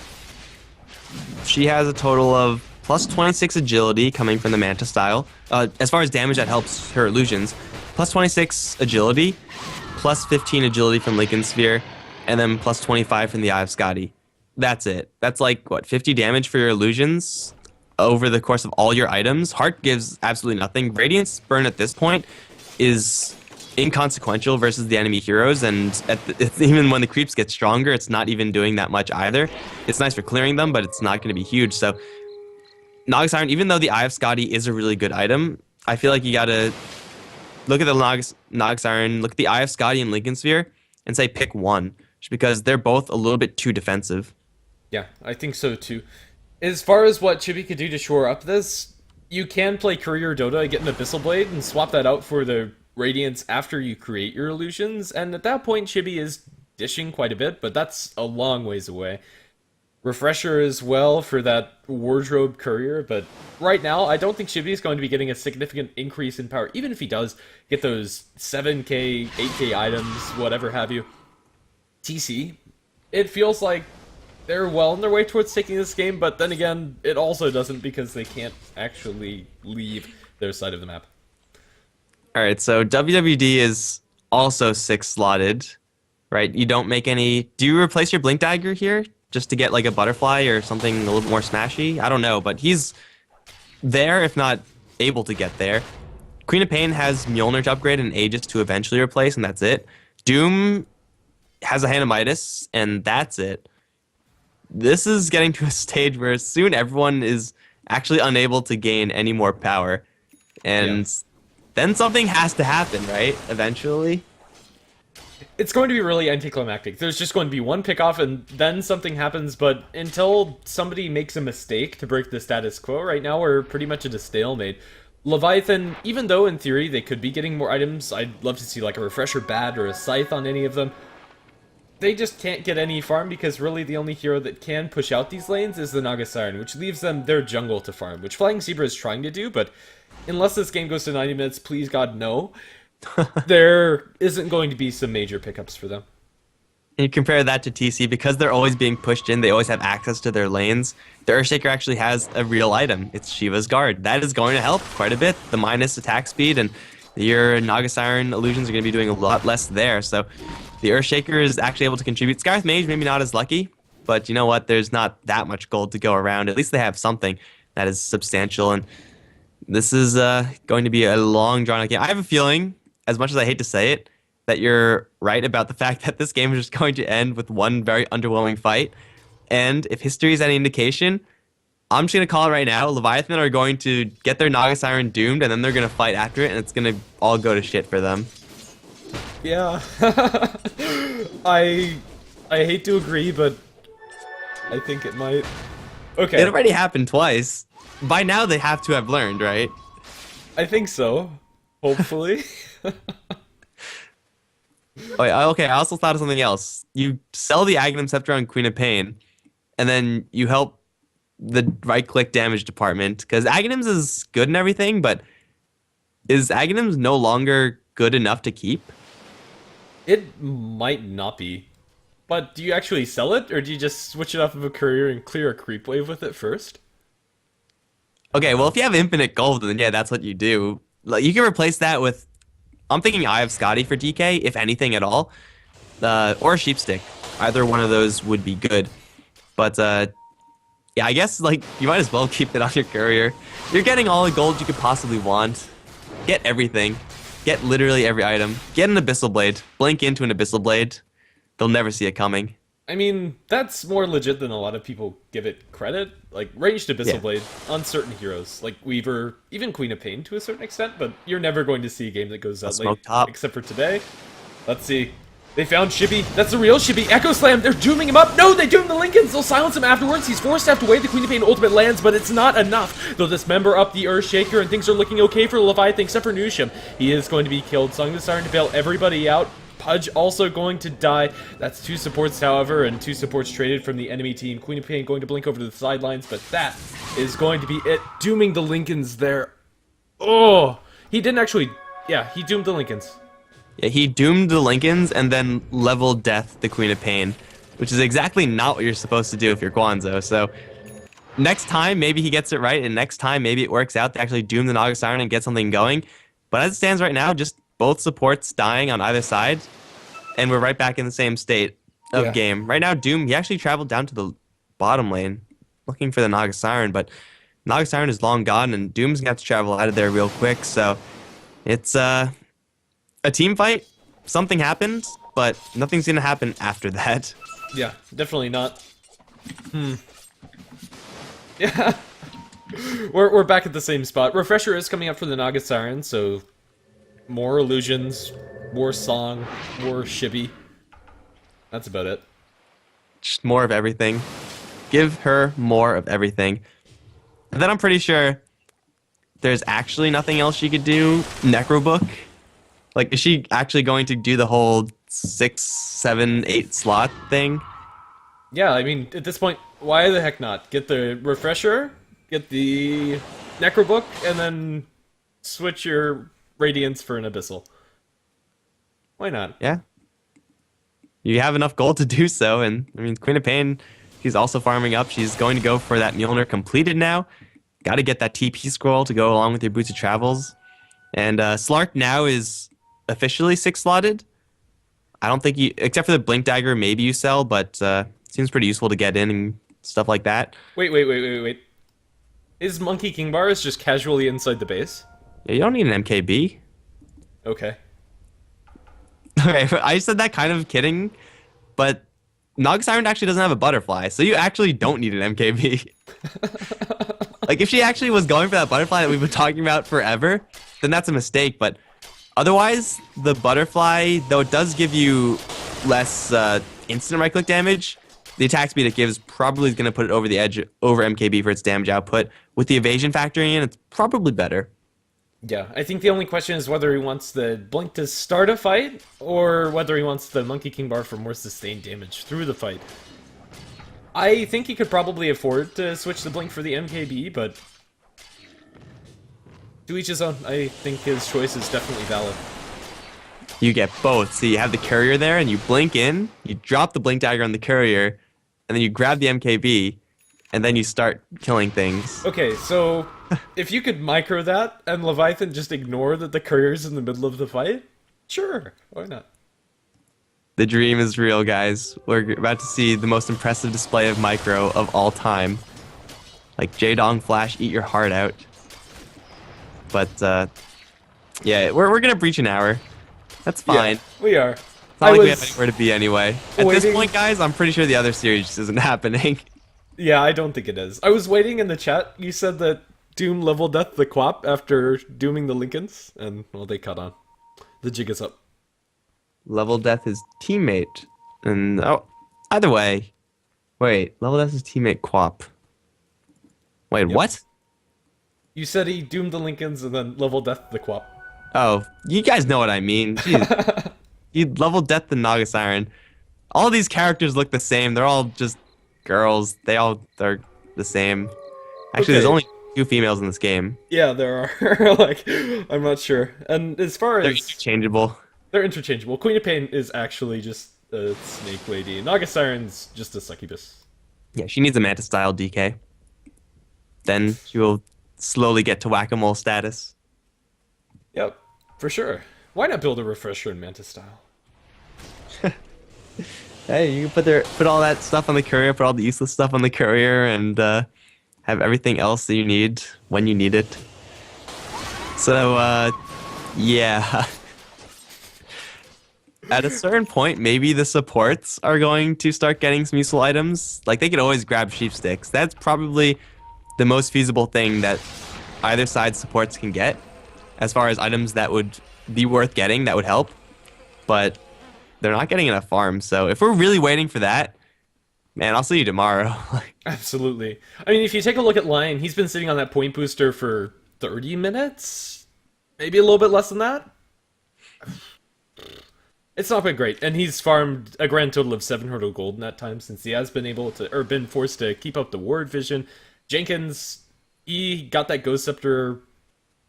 She has a total of plus 26 agility coming from the Manta style. As far as damage, that helps her illusions. Plus 26 agility, plus 15 agility from Lincoln Sphere, and then plus 25 from the Eye of Scotty. That's it. That's like, what, 50 damage for your illusions over the course of all your items. Heart gives absolutely nothing. Radiance Burn at this point is inconsequential versus the enemy heroes, and even when the creeps get stronger, it's not even doing that much either. It's nice for clearing them, but it's not going to be huge. So Nogus Iron, even though the Eye of Scotty is a really good item, I feel like you gotta look at the Nogus Iron, look at the Eye of Scotty and Lincoln Sphere, and say pick one, just because they're both a little bit too defensive. Yeah, I think so too. As far as what Chibi could do to shore up this, you can play Courier Dota, get an Abyssal Blade, and swap that out for the Radiance after you create your illusions, and at that point Chibi is dishing quite a bit, but that's a long ways away. Refresher as well for that Wardrobe Courier, but right now I don't think Chibi is going to be getting a significant increase in power, even if he does get those 7k, 8k items, whatever have you. TC, it feels like they're well on their way towards taking this game, but then again, it also doesn't because they can't actually leave their side of the map. All right, so WWD is also six slotted, right? You don't make any. Do you replace your Blink Dagger here just to get like a butterfly or something a little bit more smashy? I don't know, but he's there, if not able to get there. Queen of Pain has Mjolnir to upgrade and Aegis to eventually replace, and that's it. Doom has a Hand of Midas, and that's it. This is getting to a stage where soon everyone is actually unable to gain any more power. And then something has to happen, right? Eventually. It's going to be really anticlimactic. There's just going to be one pickoff and then something happens, but until somebody makes a mistake to break the status quo, right now we're pretty much at a stalemate. Leviathan, even though in theory they could be getting more items, I'd love to see like a Refresher Bat or a Scythe on any of them. They just can't get any farm because really the only hero that can push out these lanes is the Naga Siren, which leaves them their jungle to farm, which Flying Zebra is trying to do, but unless this game goes to 90 minutes, please God no, there isn't going to be some major pickups for them. And you compare that to TC, because they're always being pushed in, they always have access to their lanes. The Earthshaker actually has a real item. It's Shiva's Guard. That is going to help quite a bit. The minus attack speed, and your Naga Siren illusions are going to be doing a lot less there. So the Earthshaker is actually able to contribute. Scarth Mage, maybe not as lucky, but you know what? There's not that much gold to go around. At least they have something that is substantial. And this is going to be a long, drawn-out game. I have a feeling, as much as I hate to say it, that you're right about the fact that this game is just going to end with one very underwhelming fight. And if history is any indication, I'm just going to call it right now. Leviathan are going to get their Naga Siren doomed, and then they're going to fight after it, and it's going to all go to shit for them. Yeah. I hate to agree, but I think it might. Okay. It already happened twice. By now, they have to have learned, right? I think so. Hopefully. Oh, yeah, okay, I also thought of something else. You sell the Aghanim Scepter on Queen of Pain, and then you help the right-click damage department, because Aghanim's is good and everything, but is Aghanim's no longer good enough to keep? It might not be. But do you actually sell it, or do you just switch it off of a courier and clear a creep wave with it first? Okay, well, if you have infinite gold, then yeah, that's what you do. Like, you can replace that with, I'm thinking Eye of Scotty for DK, if anything at all, or Sheepstick. Either one of those would be good. But yeah, I guess like you might as well keep it on your courier. You're getting all the gold you could possibly want. Get everything. Get literally every item. Get an Abyssal Blade. Blink into an Abyssal Blade. They'll never see it coming. I mean, that's more legit than a lot of people give it credit. Like, ranged Abyssal Yeah. Blade on certain heroes, like Weaver, even Queen of Pain to a certain extent, but you're never going to see a game that goes that late, Smoke top. except for today. Let's see. They found Shibby. That's the real Shibby. Echo Slam. They're dooming him up. No, they doomed the Lincolns. They'll silence him afterwards. He's forced to have to wait. The Queen of Pain ultimate lands, but it's not enough. They'll dismember up the Earthshaker, and things are looking okay for Leviathan, except for Nusham. He is going to be killed. Song the Siren to bail everybody out. Pudge also going to die. That's 2 supports, however, and 2 supports traded from the enemy team. Queen of Pain going to blink over to the sidelines, but that is going to be it. Dooming the Lincolns there. Oh, he didn't actually... Yeah, he doomed the Lincolns. Yeah, he doomed the Lincolns and then leveled death the Queen of Pain, which is exactly not what you're supposed to do if you're Guanzo. So next time, maybe he gets it right, and next time, maybe it works out to actually doom the Naga Siren and get something going. But as it stands right now, just both supports dying on either side, and we're right back in the same state of game. Right now, Doom, he actually traveled down to the bottom lane looking for the Naga Siren, but Naga Siren is long gone, and Doom's going to have to travel out of there real quick. So it's a team fight. Something happened, but nothing's going to happen after that. Yeah, definitely not. Yeah. We're back at the same spot. Refresher is coming up for the Naga Siren, so more illusions, more song, more Shibby. That's about it. Just more of everything. Give her more of everything. And then I'm pretty sure there's actually nothing else she could do. Necrobook. Like, is she actually going to do the whole 6, 7, 8 slot thing? Yeah, I mean, at this point, why the heck not? Get the Refresher, get the Necrobook, and then switch your Radiance for an Abyssal. Why not? Yeah. You have enough gold to do so, and, I mean, Queen of Pain, she's also farming up. She's going to go for that Mjolnir completed now. Got to get that TP scroll to go along with your Boots of Travels. And Slark now is officially 6-slotted. I don't think you, except for the Blink Dagger, maybe you sell, but seems pretty useful to get in and stuff like that. Wait. Is Monkey King Bars just casually inside the base? Yeah, you don't need an MKB. Okay. Okay, I said that kind of kidding, but Naga Siren actually doesn't have a butterfly, so you actually don't need an MKB. Like, if she actually was going for that butterfly that we've been talking about forever, then that's a mistake, but otherwise, the butterfly, though it does give you less instant right-click damage, the attack speed it gives probably is going to put it over the edge over MKB for its damage output. With the evasion factoring in, it's probably better. Yeah, I think the only question is whether he wants the Blink to start a fight, or whether he wants the Monkey King Bar for more sustained damage through the fight. I think he could probably afford to switch the Blink for the MKB, but to each his own. I think his choice is definitely valid. You get both. So you have the courier there, and you blink in, you drop the Blink Dagger on the courier, and then you grab the MKB, and then you start killing things. Okay, so if you could micro that, and Leviathan just ignore that the courier's in the middle of the fight, sure, why not? The dream is real, guys. We're about to see the most impressive display of micro of all time. Like J-Dong Flash, eat your heart out. But, yeah, we're gonna breach an hour. That's fine. Yeah, we are. It's not like we have anywhere to be anyway. At this point, guys, I'm pretty sure the other series just isn't happening. Yeah, I don't think it is. I was waiting in the chat. You said that Doom level death the Quap after dooming the Lincolns, and, well, they caught on. The jig is up. Level death his teammate. And, oh, either way. Wait, level death his teammate Quap. Wait, Yep. what? You said he doomed the Lincolns and then level death the Quap. Oh, you guys know what I mean. Jeez. You level death the Naga Siren. All these characters look the same. They're all just girls. They're the same. Actually, There's only 2 females in this game. Yeah, there are. Like, I'm not sure. And as far as... They're interchangeable. They're interchangeable. Queen of Pain is actually just a snake lady. Naga Siren's just a succubus. Yeah, she needs a Manta style DK. Then she will slowly get to whack-a-mole status. Yep, for sure. Why not build a Refresher in Manta style? Hey, you can put all that stuff on the courier, put all the useless stuff on the courier, and have everything else that you need when you need it. So, yeah. At a certain point, maybe the supports are going to start getting some useful items. Like, they could always grab sheep sticks. That's probably the most feasible thing that either side supports can get, as far as items that would be worth getting, that would help. But they're not getting enough farms. So if we're really waiting for that, man, I'll see you tomorrow. Absolutely. I mean, if you take a look at Lion, he's been sitting on that point booster for 30 minutes? Maybe a little bit less than that? It's not been great, and he's farmed a grand total of 700 gold in that time since he has been able to, or been forced to keep up the ward vision. Jenkins, he got that Ghost Scepter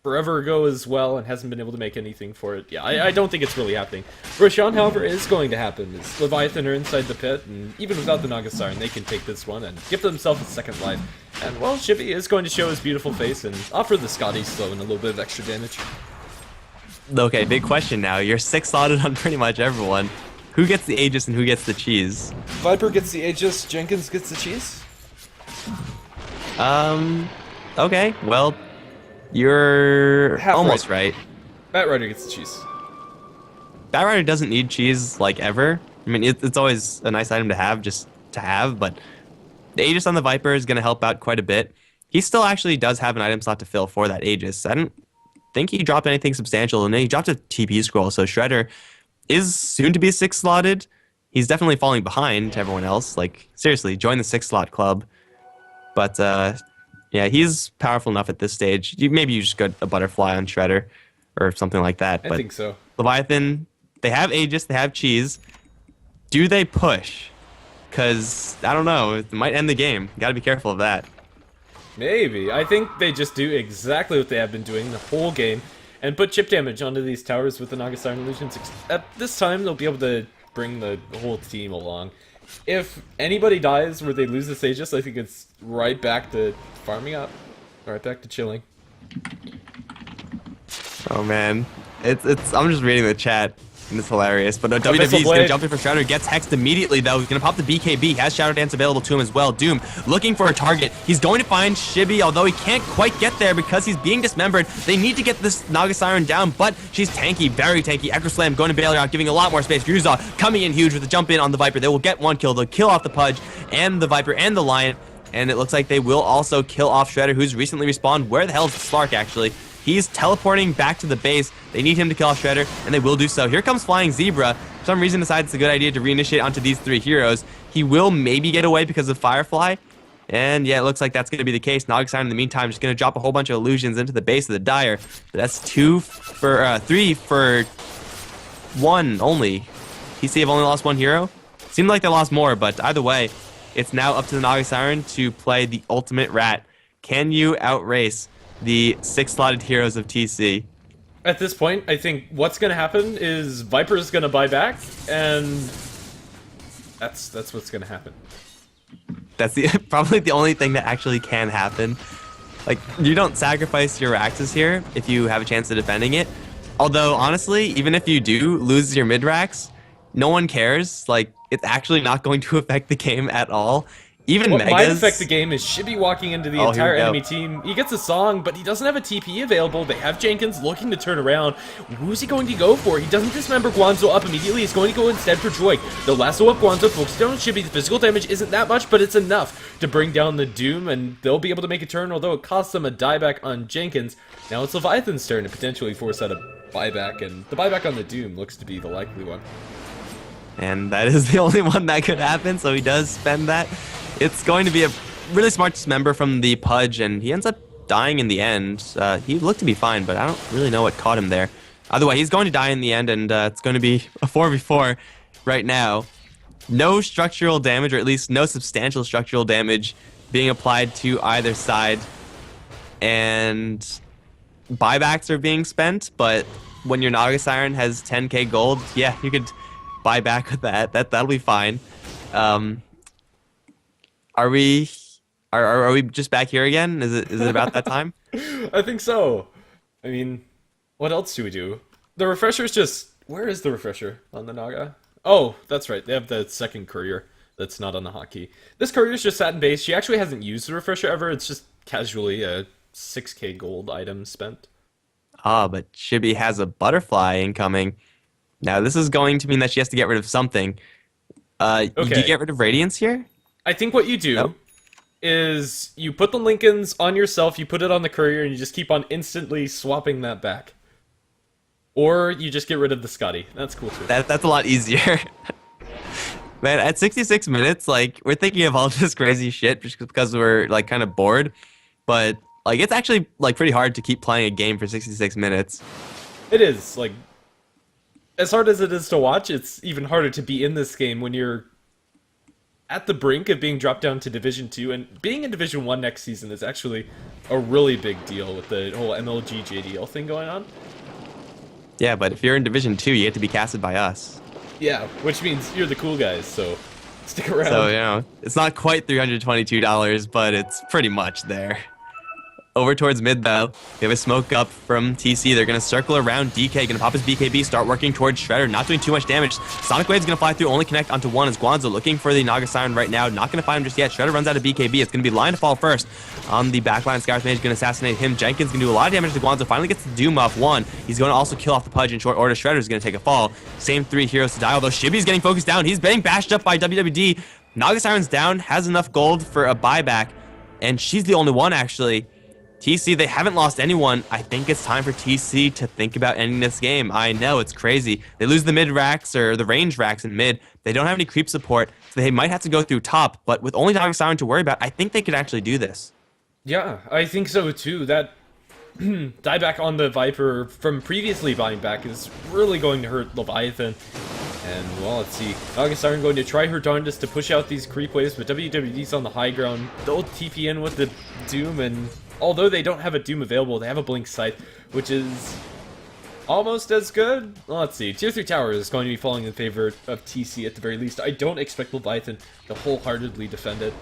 forever ago as well and hasn't been able to make anything for it. Yeah, I don't think it's really happening. Roshan, however, is going to happen. Is Leviathan are inside the pit, and even without the Naga Siren, they can take this one and give themselves a second life. And, well, Shibby is going to show his beautiful face and offer the Scotty slow and a little bit of extra damage. Okay, big question now. You're 6-slotted on pretty much everyone. Who gets the Aegis and who gets the cheese? Viper gets the Aegis, Jenkins gets the cheese. Okay, well, you're Half almost right. Bat Rider gets the cheese. Bat Rider doesn't need cheese, like, ever. I mean, it's always a nice item to have, just to have, but the Aegis on the Viper is going to help out quite a bit. He still actually does have an item slot to fill for that Aegis. I don't think he dropped anything substantial, and then he dropped a TP scroll, so Shredder is soon to be 6-slotted. He's definitely falling behind everyone else. Like, seriously, join the 6-slot club. But, yeah, he's powerful enough at this stage. Maybe you just got a butterfly on Shredder or something like that. I But think so. Leviathan, they have Aegis, they have cheese. Do they push? Because, I don't know, it might end the game. Gotta be careful of that. Maybe. I think they just do exactly what they have been doing the whole game and put chip damage onto these towers with the Naga Siren illusions. At this time, they'll be able to bring the whole team along. If anybody dies where they lose this Aegis, I think it's right back to farming up. Right back to chilling. Oh, man. I'm just reading the chat. And it's hilarious. But no, Missile WWE's going to Blade. jump in for Shredder. Gets hexed immediately, though. He's going to pop the BKB. Has Shadow Dance available to him as well. Doom looking for a target. He's going to find Shibby, although he can't quite get there because he's being dismembered. They need to get this Naga Siren down, but she's tanky, very tanky. Echo Slam going to bail her out, giving a lot more space. Ryuza coming in huge with a jump in on the Viper. They will get one kill. They'll kill off the Pudge and the Viper and the Lion. And it looks like they will also kill off Shredder, who's recently respawned. Where the hell is the Slark, actually? He's teleporting back to the base. They need him to kill off Shredder, and they will do so. Here comes Flying Zebra. For some reason, decides it's a good idea to reinitiate onto these three heroes. He will maybe get away because of Firefly. And yeah, it looks like that's going to be the case. Naga Siren, in the meantime, just going to drop a whole bunch of illusions into the base of the Dire. But that's 3 for 1 only. TC have only lost 1 hero. Seemed like they lost more, but either way, it's now up to the Naga Siren to play the ultimate rat. Can you outrace the 6-slotted heroes of TC? At this point, I think what's going to happen is Viper's going to buy back, and that's what's going to happen. That's probably the only thing that actually can happen. Like, you don't sacrifice your Raxes here if you have a chance of defending it. Although, honestly, even if you do lose your mid-Rax, no one cares. Like, it's actually not going to affect the game at all. Even What Megas... might affect the game is Shibby walking into the Oh, entire here we go. enemy team. He gets a song, but he doesn't have a TP available. They have Jenkins looking to turn around. Who's he going to go for? He doesn't dismember Guanzo up immediately. He's going to go instead for Joy. They'll lasso up Guanzo, focus down on Shibby. The physical damage isn't that much, but it's enough to bring down the Doom, and they'll be able to make a turn, although it costs them a dieback on Jenkins. Now it's Leviathan's turn to potentially force out a buyback, and the buyback on the Doom looks to be the likely one. And that is the only one that could happen, so he does spend that. It's going to be a really smart dismember from the Pudge, and he ends up dying in the end. He looked to be fine, but I don't really know what caught him there. Either way, he's going to die in the end, and it's going to be a 4v4 right now. No structural damage, or at least no substantial structural damage being applied to either side. And buybacks are being spent, but when your Naga Siren has 10k gold, yeah, you could buy back with that. That'll be fine. Are we just back here again? Is it about that time? I think so. I mean, what else do we do? The refresher's just... Where is the refresher on the Naga? Oh, that's right. They have the second courier that's not on the hotkey. This courier's just sat in base. She actually hasn't used the refresher ever. It's just casually a 6k gold item spent. Ah, but Shibby has a butterfly incoming. Now, this is going to mean that she has to get rid of something. Do you get rid of Radiance here? I think what you do is you put the Lincolns on yourself, you put it on the courier, and you just keep on instantly swapping that back. Or you just get rid of the Scotty. That's cool too. That's a lot easier. Man, at 66 minutes, like we're thinking of all this crazy shit just because we're like kind of bored, but like it's actually like pretty hard to keep playing a game for 66 minutes. It is, like, as hard as it is to watch, it's even harder to be in this game when you're at the brink of being dropped down to Division 2, and being in Division 1 next season is actually a really big deal with the whole MLG JDL thing going on. Yeah, but if you're in Division 2, you get to be casted by us. Yeah, which means you're the cool guys, so stick around. So, you know, it's not quite $322, but it's pretty much there. Over towards mid, though. We have a smoke up from TC. They're going to circle around DK. Going to pop his BKB, start working towards Shredder. Not doing too much damage. Sonic Wave's going to fly through, only connect onto one as Guanzo looking for the Naga Siren right now. Not going to find him just yet. Shredder runs out of BKB. It's going to be line to fall first. On the backline, Skyros Mage going to assassinate him. Jenkins going to do a lot of damage to Guanzo. Finally gets the Doom off one. He's going to also kill off the Pudge in short order. Shredder's going to take a fall. Same 3 heroes to die, although Shibi's getting focused down. He's getting bashed up by WWD. Naga Siren's down, has enough gold for a buyback, and she's the only one, actually. TC, they haven't lost anyone. I think it's time for TC to think about ending this game. I know, it's crazy. They lose the mid racks, or the range racks in mid. They don't have any creep support, so they might have to go through top, but with only Naga Siren to worry about, I think they could actually do this. Yeah, I think so too. That dieback on the Viper from previously buying back is really going to hurt Leviathan. And, well, let's see. Naga Siren going to try her darndest to push out these creep waves, but WWD's on the high ground. They'll TP in with the Doom, and although they don't have a Doom available, they have a Blink Scythe, which is almost as good. Well, let's see. Tier 3 Tower is going to be falling in favor of TC at the very least. I don't expect Leviathan to wholeheartedly defend it.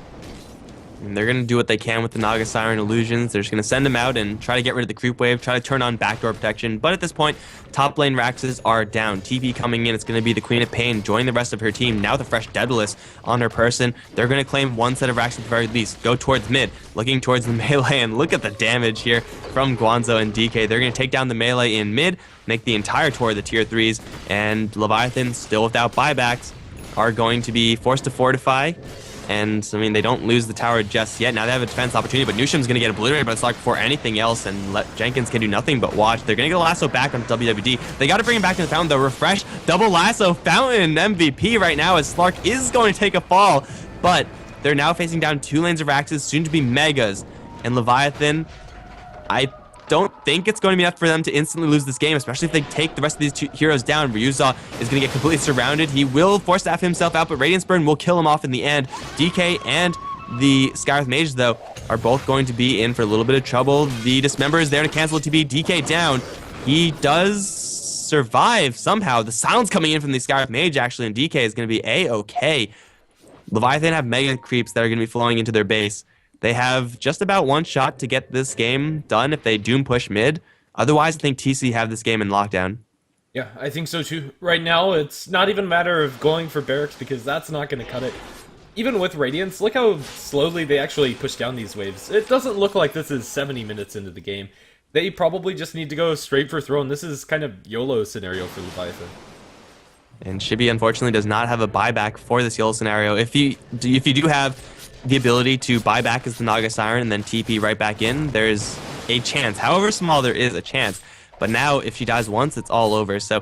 And they're going to do what they can with the Naga Siren illusions. They're just going to send them out and try to get rid of the creep wave, try to turn on backdoor protection. But at this point, top lane Raxes are down. TP coming in. It's going to be the Queen of Pain joining the rest of her team. Now with a fresh Daedalus on her person. They're going to claim one set of Raxes at the very least. Go towards mid, looking towards the melee. And look at the damage here from Guanzo and DK. They're going to take down the melee in mid, make the entire tour of the tier 3s. And Leviathan, still without buybacks, are going to be forced to fortify. And, I mean, they don't lose the tower just yet. Now they have a defense opportunity, but Newsham's going to get obliterated by the Slark before anything else, and Jenkins can do nothing but watch. They're going to get a lasso back on WWD. They got to bring him back to the fountain, though. Refresh, double lasso, fountain MVP right now as Slark is going to take a fall, but they're now facing down 2 lanes of Raxes, soon to be Megas. And Leviathan, I don't think it's going to be enough for them to instantly lose this game, especially if they take the rest of these 2 heroes down. Ryuza is going to get completely surrounded. He will force staff himself out, but Radiance Burn will kill him off in the end. DK and the Skywrath Mage, though, are both going to be in for a little bit of trouble. The Dismember is there to cancel a TP. DK down. He does survive somehow. The silence coming in from the Skywrath Mage, actually, and DK is going to be A-okay. Leviathan have mega creeps that are going to be flowing into their base. They have just about one shot to get this game done if they Doom push mid. Otherwise, I think TC have this game in lockdown. Yeah, I think so too. Right now, it's not even a matter of going for barracks because that's not going to cut it. Even with Radiance, look how slowly they actually push down these waves. It doesn't look like this is 70 minutes into the game. They probably just need to go straight for throne. This is kind of YOLO scenario for Leviathan. And Shibi, unfortunately, does not have a buyback for this YOLO scenario. If you do have the ability to buy back as the Naga Siren and then TP right back in, there's a chance. However small, there is a chance. But now, if she dies once, it's all over. So,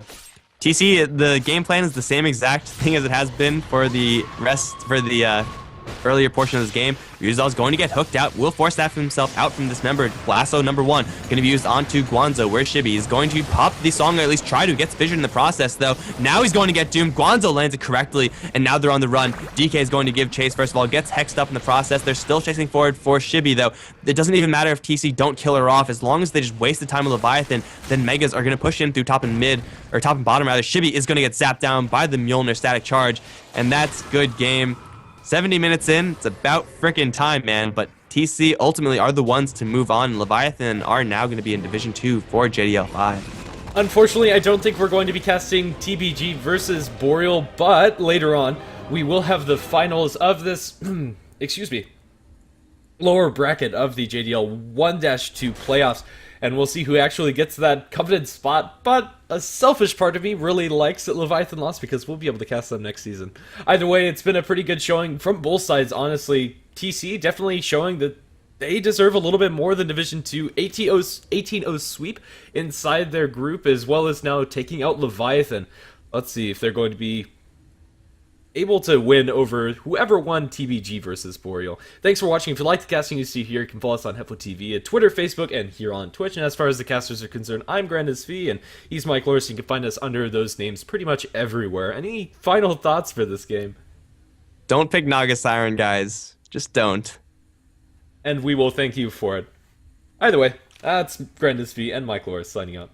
TC, the game plan is the same exact thing as it has been for the earlier portion of this game. Ryuzal's going to get hooked out, will force staff himself out from this member. Lasso number 1 going to be used onto Guanzo, where Shibi is going to pop the song, or at least try to. Gets vision in the process, though. Now he's going to get doomed. Guanzo lands it correctly, and now they're on the run. DK is going to give chase, first of all. Gets hexed up in the process. They're still chasing forward for Shibi, though. It doesn't even matter if TC don't kill her off. As long as they just waste the time of Leviathan, then Megas are going to push in through top and mid, or top and bottom, rather. Shibi is going to get zapped down by the Mjolnir static charge, and that's good game. 70 minutes in, it's about frickin' time, man. But TC ultimately are the ones to move on. Leviathan are now going to be in Division 2 for JDL5. Unfortunately, I don't think we're going to be casting TBG versus Boreal, but later on, we will have the finals of this, excuse me, lower bracket of the JDL 1-2 playoffs, and we'll see who actually gets that coveted spot. But a selfish part of me really likes that Leviathan lost because we'll be able to cast them next season. Either way, it's been a pretty good showing from both sides, honestly. TC definitely showing that they deserve a little bit more than Division 2 18-0 sweep inside their group, as well as now taking out Leviathan. Let's see if they're going to be able to win over whoever won TBG versus Boreal. Thanks for watching. If you like the casting you see here, you can follow us on HeflaTV at Twitter, Facebook, and here on Twitch. And as far as the casters are concerned, I'm Grandis V, and he's Mike Loris. You can find us under those names pretty much everywhere. Any final thoughts for this game? Don't pick Naga Siren, guys. Just don't. And we will thank you for it. Either way, that's Grandis V and Mike Loris signing out.